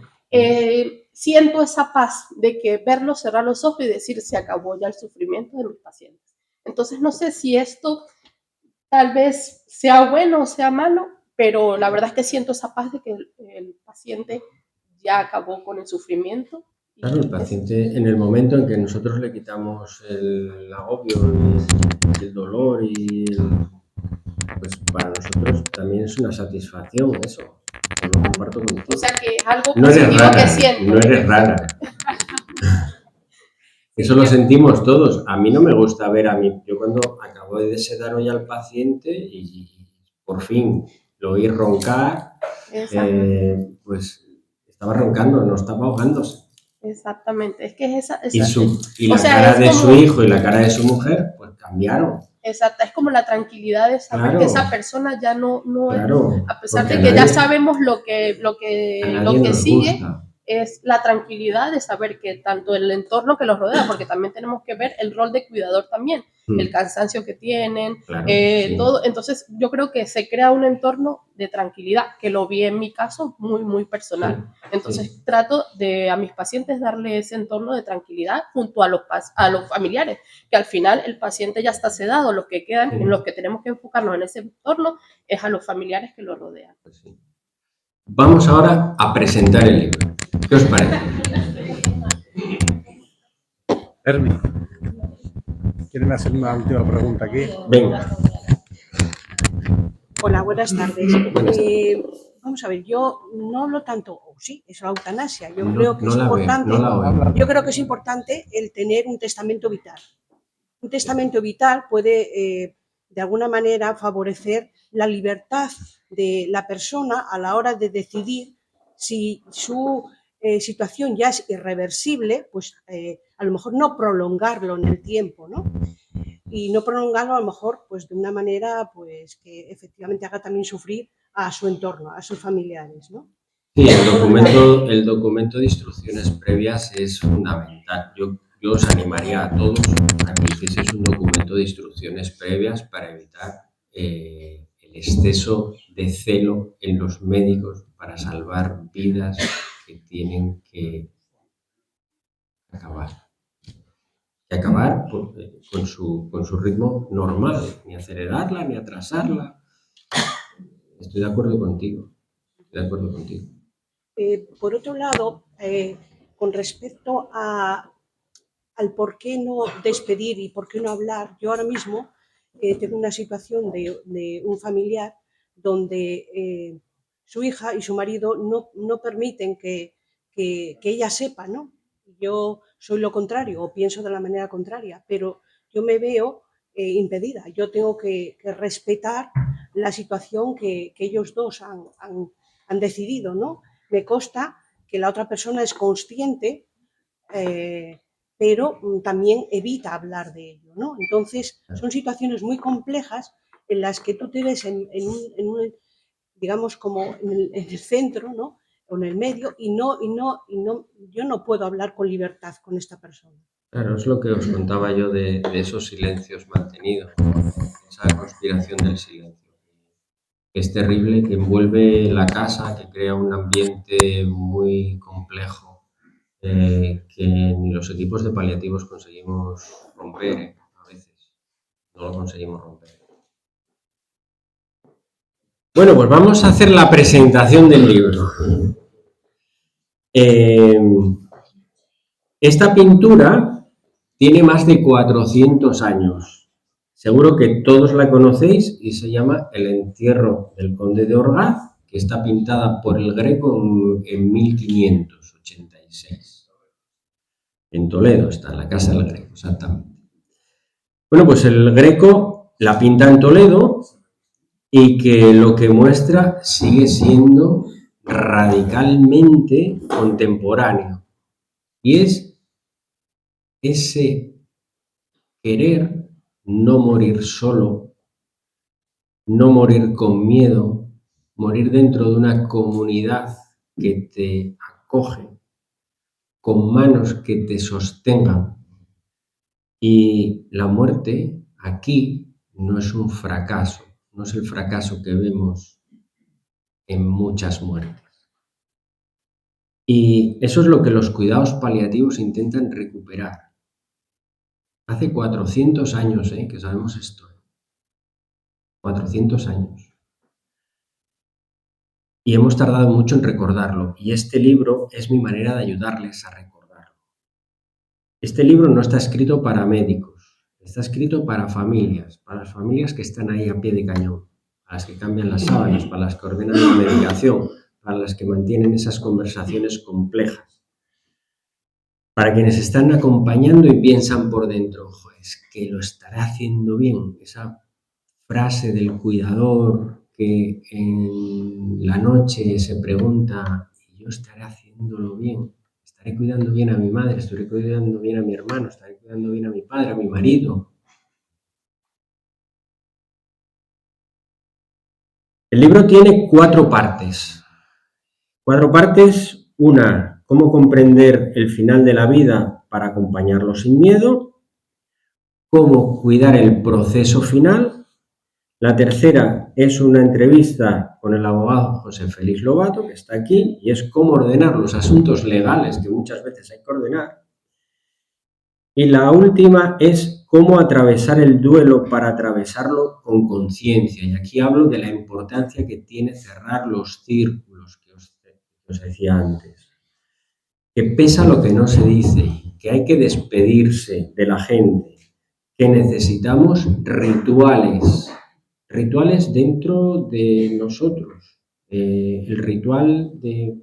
siento esa paz de que verlos cerrar los ojos y decir se acabó ya el sufrimiento de mis pacientes. Entonces no sé si esto tal vez sea bueno o sea malo, pero la verdad es que siento esa paz de que el paciente ya acabó con el sufrimiento. Claro, el paciente, en el momento en que nosotros le quitamos el agobio y el dolor pues para nosotros también es una satisfacción eso. Yo lo comparto contigo. O sea que es algo no eres rara, que siento. No eres rara. Eso lo sentimos todos. A mí no me gusta ver a mí. Yo cuando acabo de sedar hoy al paciente y por fin lo oí roncar, pues estaba roncando, no estaba ahogándose. Exactamente, es que es esa y la cara de su hijo y la cara de su mujer, pues cambiaron. Exacto, es como la tranquilidad de saber que esa persona ya no claro, es, a pesar de que ya sabemos lo que sigue, gusta. Es la tranquilidad de saber que tanto el entorno que los rodea, porque también tenemos que ver el rol de cuidador también, el cansancio que tienen, claro, todo. Entonces yo creo que se crea un entorno de tranquilidad, que lo vi en mi caso muy, muy personal. Entonces trato de a mis pacientes darle ese entorno de tranquilidad junto a los familiares, que al final el paciente ya está sedado, los que quedan, en los que tenemos que enfocarnos en ese entorno, es a los familiares que lo rodean. Vamos ahora a presentar el libro. ¿Qué os parece? Hermi, ¿quieren hacer una última pregunta aquí? Venga. Hola, buenas tardes. Vamos a ver, yo no hablo tanto, sí, es la eutanasia. Yo creo que es importante. Yo creo que es importante el tener un testamento vital. Un testamento vital puede, de alguna manera, favorecer la libertad de la persona a la hora de decidir si su situación ya es irreversible, pues a lo mejor no prolongarlo en el tiempo, ¿no? Y no prolongarlo a lo mejor pues de una manera pues que efectivamente haga también sufrir a su entorno, a sus familiares, ¿no? Sí, el documento de instrucciones previas es fundamental. Yo os animaría a todos a que hicieseis un documento de instrucciones previas para evitar el exceso de celo en los médicos para salvar vidas que tienen que acabar. Que acabar con su ritmo normal, ni acelerarla, ni atrasarla. Estoy de acuerdo contigo. Por otro lado, con respecto al por qué no despedir y por qué no hablar, yo ahora mismo tengo una situación de un familiar donde su hija y su marido no permiten que ella sepa, ¿no? Yo soy lo contrario o pienso de la manera contraria, pero yo me veo impedida. Yo tengo que respetar la situación que ellos dos han decidido, ¿no? Me consta que la otra persona es consciente, pero también evita hablar de ello, ¿no? Entonces, son situaciones muy complejas en las que tú te ves en un digamos, como en el centro, ¿no? O en el medio, yo no puedo hablar con libertad con esta persona. Claro, es lo que os contaba yo de esos silencios mantenidos, esa conspiración del silencio. Es terrible, que envuelve la casa, que crea un ambiente muy complejo, que ni los equipos de paliativos conseguimos romper, a veces. No lo conseguimos romper. Bueno, pues vamos a hacer la presentación del libro. Esta pintura tiene más de 400 años. Seguro que todos la conocéis y se llama El entierro del conde de Orgaz, que está pintada por el Greco en 1586. En Toledo está, en la casa del Greco, exactamente. Bueno, pues el Greco la pinta en Toledo y que lo que muestra sigue siendo radicalmente contemporáneo. Y es ese querer no morir solo, no morir con miedo, morir dentro de una comunidad que te acoge, con manos que te sostengan. Y la muerte aquí no es un fracaso, no es el fracaso que vemos en muchas muertes. Y eso es lo que los cuidados paliativos intentan recuperar. Hace 400 años que sabemos esto. 400 años. Y hemos tardado mucho en recordarlo. Y este libro es mi manera de ayudarles a recordarlo. Este libro no está escrito para médicos. Está escrito para familias. Para las familias que están ahí a pie de cañón. Para las que cambian las sábanas. Para las que ordenan la medicación. Para las que mantienen esas conversaciones complejas. Para quienes están acompañando y piensan por dentro, es que lo estará haciendo bien. Esa frase del cuidador que en la noche se pregunta, ¿yo estaré haciéndolo bien? ¿Estaré cuidando bien a mi madre? ¿Estaré cuidando bien a mi hermano? ¿Estaré cuidando bien a mi padre, a mi marido? El libro tiene 4 partes. 4 partes. Una, cómo comprender el final de la vida para acompañarlo sin miedo. Cómo cuidar el proceso final. La tercera es una entrevista con el abogado José Félix Lobato, que está aquí, y es cómo ordenar los asuntos legales que muchas veces hay que ordenar. Y la última es cómo atravesar el duelo para atravesarlo con conciencia. Y aquí hablo de la importancia que tiene cerrar los círculos que os decía antes. Que pesa lo que no se dice, que hay que despedirse de la gente, que necesitamos rituales. Rituales dentro de nosotros. El ritual de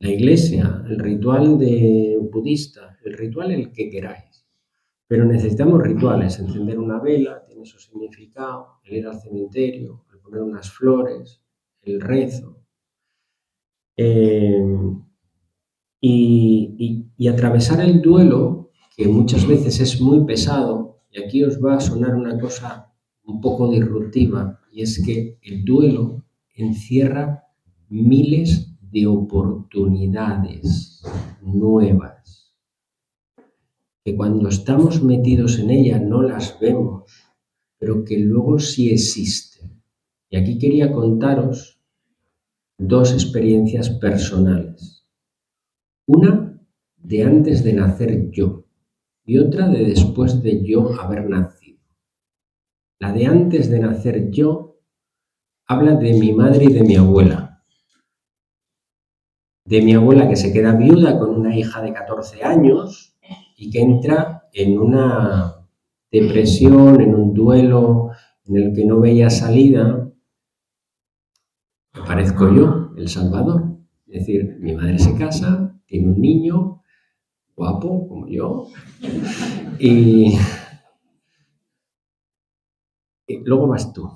la iglesia, el ritual de budista, el ritual el que queráis. Pero necesitamos rituales. Encender una vela tiene su significado, el ir al cementerio, el poner unas flores, el rezo. Y atravesar el duelo, que muchas veces es muy pesado, y aquí os va a sonar una cosa un poco disruptiva, y es que el duelo encierra miles de oportunidades nuevas, que cuando estamos metidos en ella no las vemos, pero que luego sí existen. Y aquí quería contaros 2 experiencias personales. Una de antes de nacer yo y otra de después de yo haber nacido. La de antes de nacer yo habla de mi madre y de mi abuela. De mi abuela que se queda viuda con una hija de 14 años y que entra en una depresión, en un duelo en el que no veía salida. Parezco yo, el Salvador. Es decir, mi madre se casa, tiene un niño guapo como yo y luego vas tú.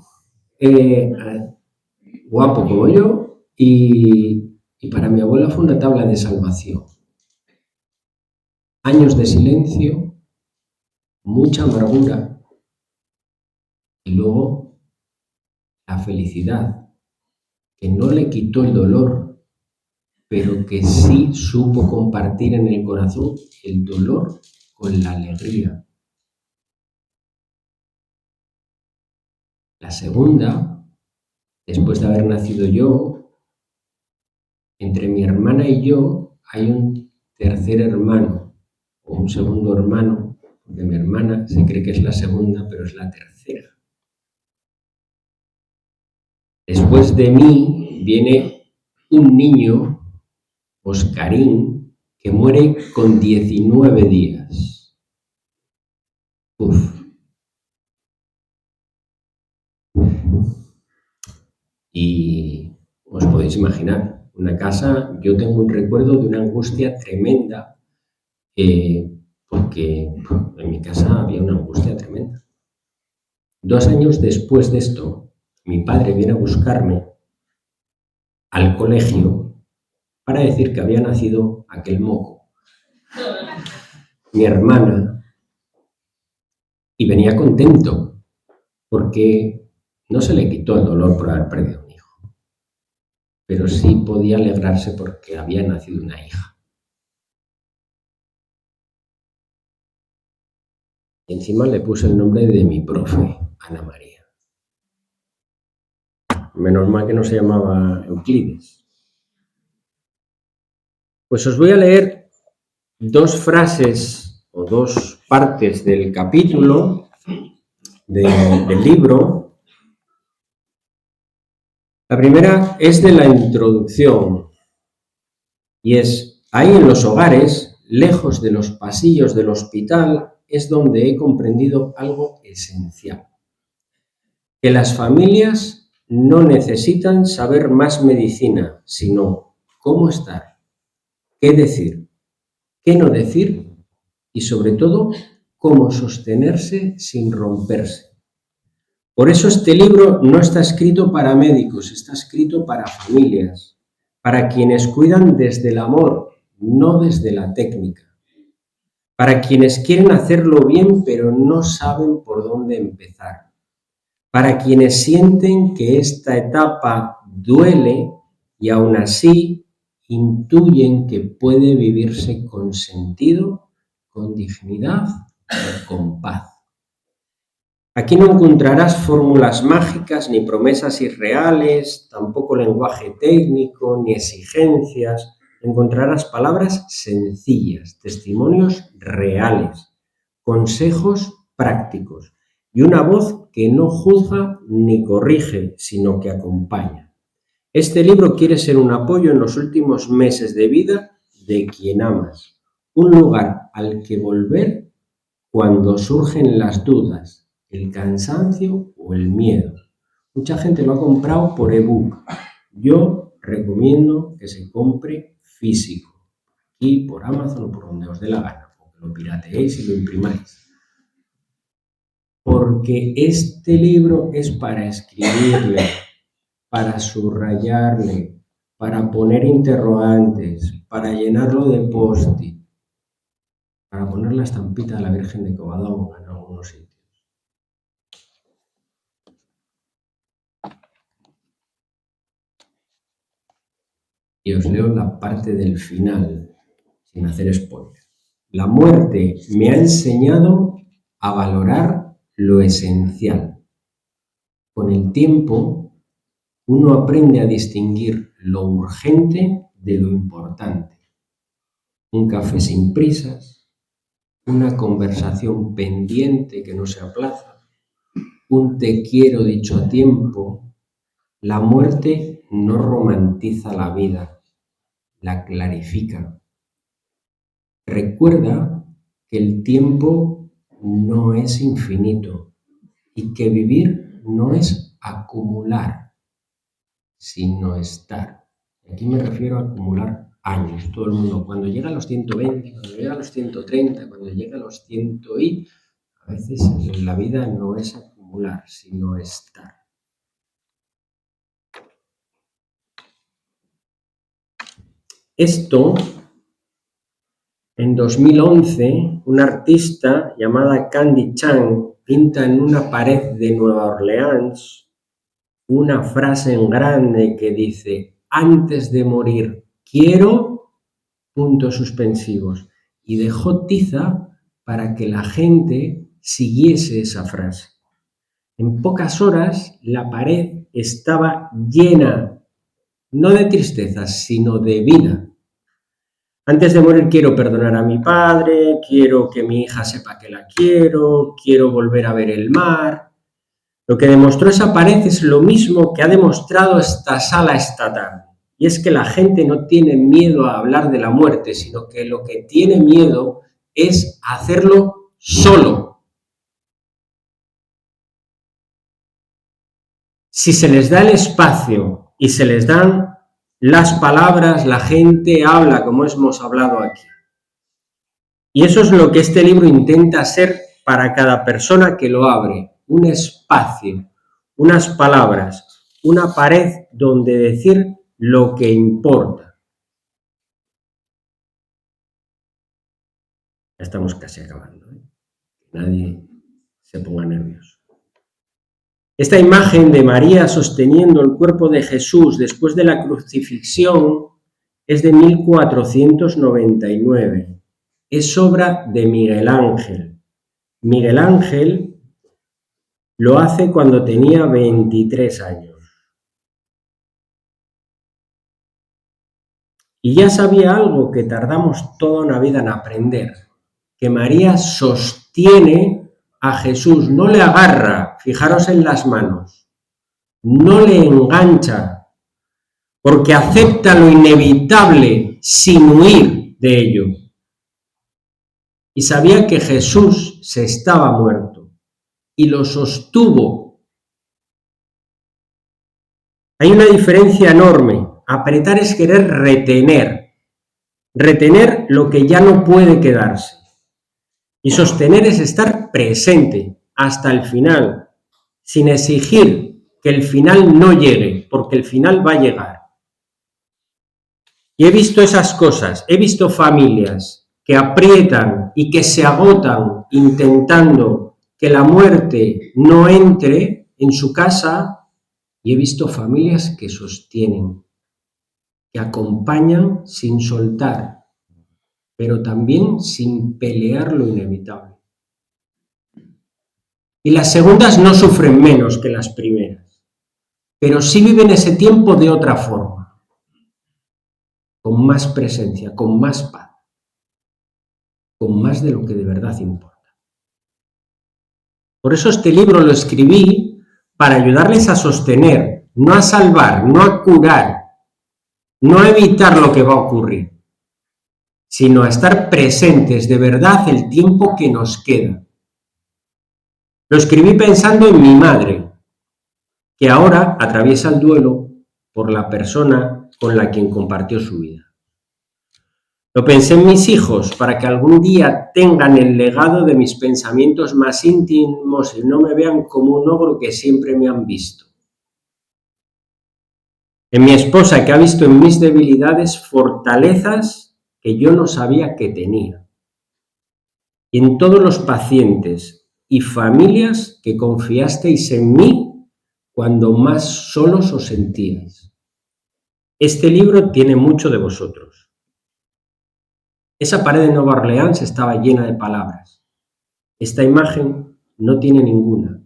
Guapo como yo y para mi abuela fue una tabla de salvación. Años de silencio, mucha amargura y luego la felicidad, que no le quitó el dolor, pero que sí supo compartir en el corazón el dolor con la alegría. La segunda, después de haber nacido yo, entre mi hermana y yo hay un tercer hermano o un segundo hermano, porque mi hermana se cree que es la segunda, pero es la tercera. Después de mí viene un niño, Oscarín, que muere con 19 días. Uf. Y os podéis imaginar, una casa, yo tengo un recuerdo de una angustia tremenda, porque en mi casa había una angustia tremenda. 2 años después de esto, mi padre viene a buscarme al colegio para decir que había nacido aquel moco. Mi hermana, y venía contento, porque no se le quitó el dolor por haber perdido un hijo, pero sí podía alegrarse porque había nacido una hija. Y encima le puse el nombre de mi profe, Ana María. Menos mal que no se llamaba Euclides. Pues os voy a leer 2 frases o 2 partes del capítulo del libro. La primera es de la introducción y es: ahí en los hogares, lejos de los pasillos del hospital, es donde he comprendido algo esencial. Que las familias no necesitan saber más medicina, sino cómo estar, qué decir, qué no decir y, sobre todo, cómo sostenerse sin romperse. Por eso este libro no está escrito para médicos, está escrito para familias, para quienes cuidan desde el amor, no desde la técnica, para quienes quieren hacerlo bien pero no saben por dónde empezar, para quienes sienten que esta etapa duele y aún así intuyen que puede vivirse con sentido, con dignidad y con paz. Aquí no encontrarás fórmulas mágicas ni promesas irreales, tampoco lenguaje técnico ni exigencias. Encontrarás palabras sencillas, testimonios reales, consejos prácticos y una voz que no juzga ni corrige, sino que acompaña. Este libro quiere ser un apoyo en los últimos meses de vida de quien amas, un lugar al que volver cuando surgen las dudas, el cansancio o el miedo. Mucha gente lo ha comprado por ebook. Yo recomiendo que se compre físico, aquí por Amazon o por donde os dé la gana, o que lo pirateéis y lo imprimáis. Porque este libro es para escribirle, para subrayarle, para poner interrogantes, para llenarlo de post-it, poner la estampita de la Virgen de Covadonga en algunos sitios. Y os leo la parte del final, sin hacer spoiler. La muerte me ha enseñado a valorar lo esencial. Con el tiempo, uno aprende a distinguir lo urgente de lo importante. Un café sin prisas, una conversación pendiente que no se aplaza, un te quiero dicho a tiempo. La muerte no romantiza la vida, la clarifica. Recuerda que el tiempo no es infinito y que vivir no es acumular, sino estar. Aquí me refiero a acumular años. Todo el mundo, cuando llega a los 120, cuando llega a los 130, cuando llega a los 100 y, a veces la vida no es acumular, sino estar. Esto, en 2011, una artista llamada Candy Chan pinta en una pared de Nueva Orleans una frase en grande que dice: antes de morir quiero, puntos suspensivos, y dejó tiza para que la gente siguiese esa frase. En pocas horas la pared estaba llena, no de tristezas, sino de vida. Antes de morir quiero perdonar a mi padre, quiero que mi hija sepa que la quiero volver a ver el mar. Lo que demostró esa pared es lo mismo que ha demostrado esta sala esta tarde. Y es que la gente no tiene miedo a hablar de la muerte, sino que lo que tiene miedo es hacerlo solo. Si se les da el espacio y se les dan las palabras, la gente habla como hemos hablado aquí. Y eso es lo que este libro intenta ser para cada persona que lo abre. Un espacio, unas palabras, una pared donde decir lo que importa. Ya estamos casi acabando, ¿eh? Nadie se ponga nervioso. Esta imagen de María sosteniendo el cuerpo de Jesús después de la crucifixión es de 1499. Es obra de Miguel Ángel. Miguel Ángel lo hace cuando tenía 23 años. Y ya sabía algo que tardamos toda una vida en aprender, que María sostiene a Jesús, no le agarra, fijaros en las manos, no le engancha, porque acepta lo inevitable sin huir de ello. Y sabía que Jesús se estaba muerto y lo sostuvo. Hay una diferencia enorme. Apretar es querer retener lo que ya no puede quedarse. Y sostener es estar presente hasta el final, sin exigir que el final no llegue, porque el final va a llegar. Y he visto esas cosas, he visto familias que aprietan y que se agotan intentando que la muerte no entre en su casa, y he visto familias que sostienen, que acompañan sin soltar, pero también sin pelear lo inevitable. Y las segundas no sufren menos que las primeras, pero sí viven ese tiempo de otra forma, con más presencia, con más paz, con más de lo que de verdad importa. Por eso este libro lo escribí para ayudarles a sostener, no a salvar, no a curar, no a evitar lo que va a ocurrir, sino a estar presentes de verdad el tiempo que nos queda. Lo escribí pensando en mi madre, que ahora atraviesa el duelo por la persona con la quien compartió su vida. Lo pensé en mis hijos para que algún día tengan el legado de mis pensamientos más íntimos y no me vean como un ogro que siempre me han visto. En mi esposa, que ha visto en mis debilidades fortalezas que yo no sabía que tenía. y en todos los pacientes y familias que confiasteis en mí cuando más solos os sentíais. Este libro tiene mucho de vosotros. Esa pared de Nueva Orleans estaba llena de palabras. Esta imagen no tiene ninguna.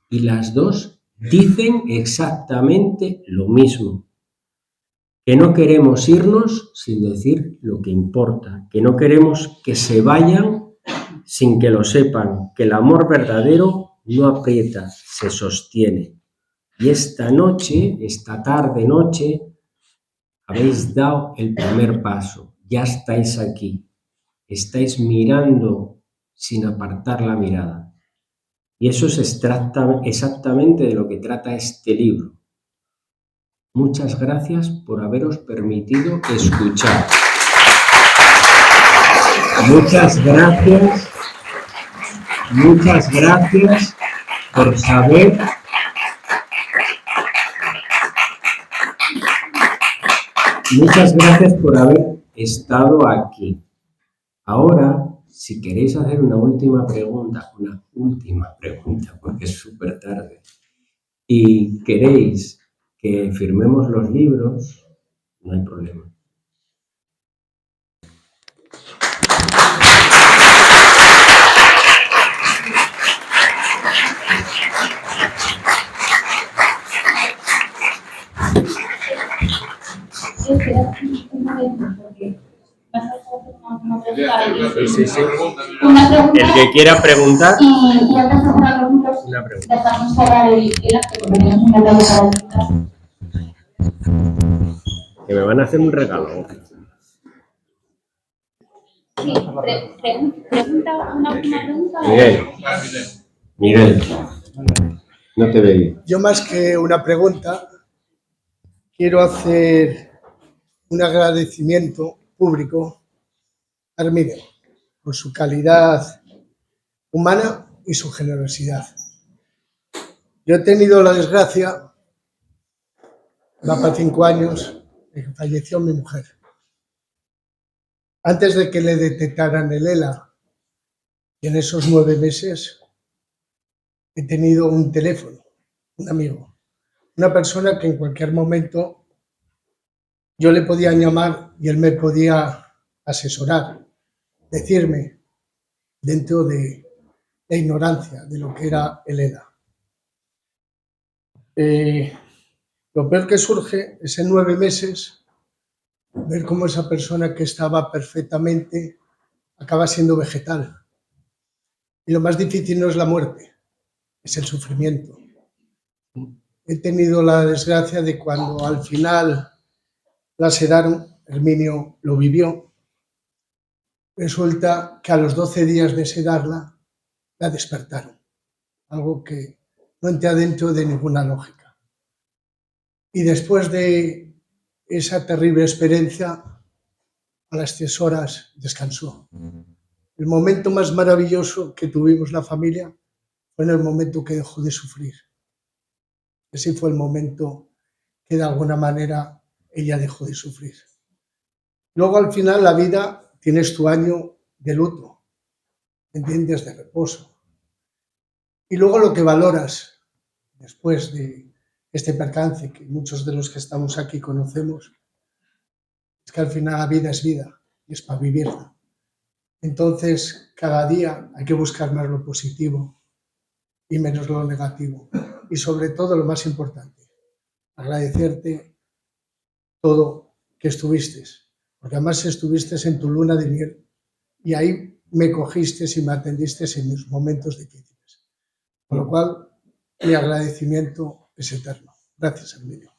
Y las dos dicen exactamente lo mismo. Que no queremos irnos sin decir lo que importa. Que no queremos que se vayan sin que lo sepan. Que el amor verdadero no aprieta, se sostiene. Y esta noche, esta tarde-noche, habéis dado el primer paso. Ya estáis aquí. Estáis mirando sin apartar la mirada. Y eso es exactamente de lo que trata este libro. Muchas gracias por haberos permitido escuchar. Muchas gracias por saber Muchas gracias por haber estado aquí. Ahora, si queréis hacer una última pregunta, porque es súper tarde, y queréis que firmemos los libros, no hay problema. Sí. El que quiera preguntar. Y antes de cerrar los libros, dejamos cerrar el acto porque tenemos un regalo para disfrutar. Que me van a hacer un regalo. Sí, pregunta, una última pregunta. Miguel, no te veía. Yo más que una pregunta, quiero hacer un agradecimiento público a Herminio por su calidad humana y su generosidad. Yo he tenido la desgracia, va para 5 años, de que falleció mi mujer. Antes de que le detectaran el ELA, y en esos 9 meses he tenido un teléfono, un amigo, una persona que en cualquier momento yo le podía llamar y él me podía asesorar, decirme, dentro de la ignorancia de lo que era el ELA. Lo peor que surge es en 9 meses ver cómo esa persona que estaba perfectamente acaba siendo vegetal. Y lo más difícil no es la muerte, es el sufrimiento. He tenido la desgracia de cuando al final la sedaron, Herminio lo vivió. Resulta que a los 12 días de sedarla, la despertaron. Algo que no entra dentro de ninguna lógica. Y después de esa terrible experiencia, a las 3 horas descansó. El momento más maravilloso que tuvimos la familia fue en el momento que dejó de sufrir. Ese fue el momento que de alguna manera ella dejó de sufrir. Luego al final la vida tienes tu año de luto, ¿entiendes? De reposo. Y luego lo que valoras después de este percance que muchos de los que estamos aquí conocemos, es que al final la vida es vida y es para vivirla. Entonces, cada día hay que buscar más lo positivo y menos lo negativo. Y sobre todo, lo más importante, agradecerte todo que estuviste, porque además estuviste en tu luna de miel y ahí me cogiste y me atendiste en mis momentos difíciles. Con lo cual, mi agradecimiento es eterno. Gracias, Herminio.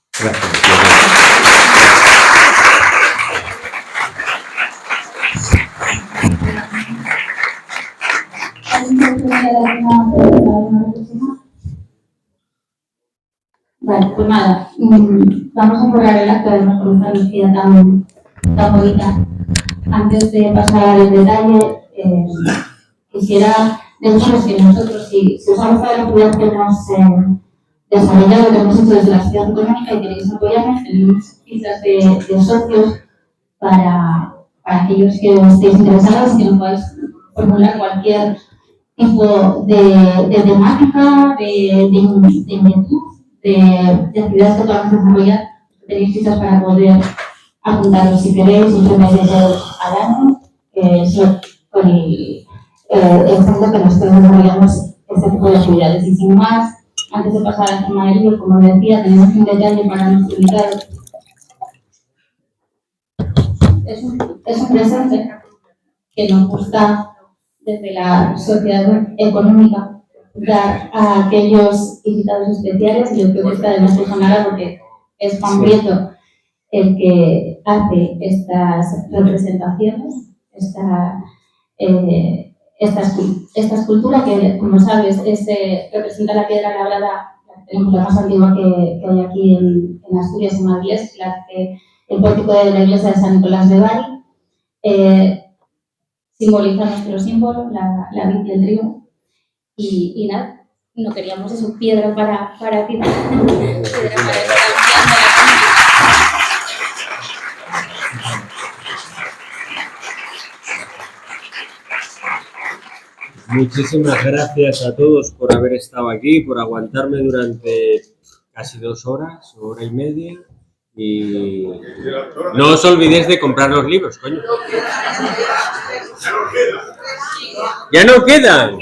Vale, pues nada, vamos a cerrar el acto de esta Lucía tan bonita. Antes de pasar al detalle, quisiera deciros que nosotros, si os ha gustado la actividad que hemos desarrollado, que hemos hecho desde la Sociedad Económica y queréis apoyarnos, tenemos fichas de socios para aquellos que estéis interesados y que nos podáis formular cualquier tipo de temática, de inquietud, de actividades que podamos desarrollar. Tenéis fichas para poder apuntaros si queréis, un primer al año, que es con el fondo que nosotros desarrollamos este tipo de actividades. Y sin más, antes de pasar al tema del libro, como decía, tenemos un detalle para nuestro invitado. Es un presente que nos gusta desde la sociedad económica dar a aquellos invitados especiales, y yo creo que está de nuestro sonara porque es Juan Prieto el que hace estas representaciones, esta escultura que, como sabes, representa la piedra labrada, tenemos la más antigua que hay aquí en Asturias, en Madrid, el pórtico de la iglesia de San Nicolás de Bari. Simboliza nuestro símbolo, la vid y el trigo. Y nada, no queríamos eso, piedra para ti. Muchísimas gracias a todos por haber estado aquí, por aguantarme durante casi 2 horas, hora y media. Y no os olvidéis de comprar los libros, coño. ¿Ya no quedan?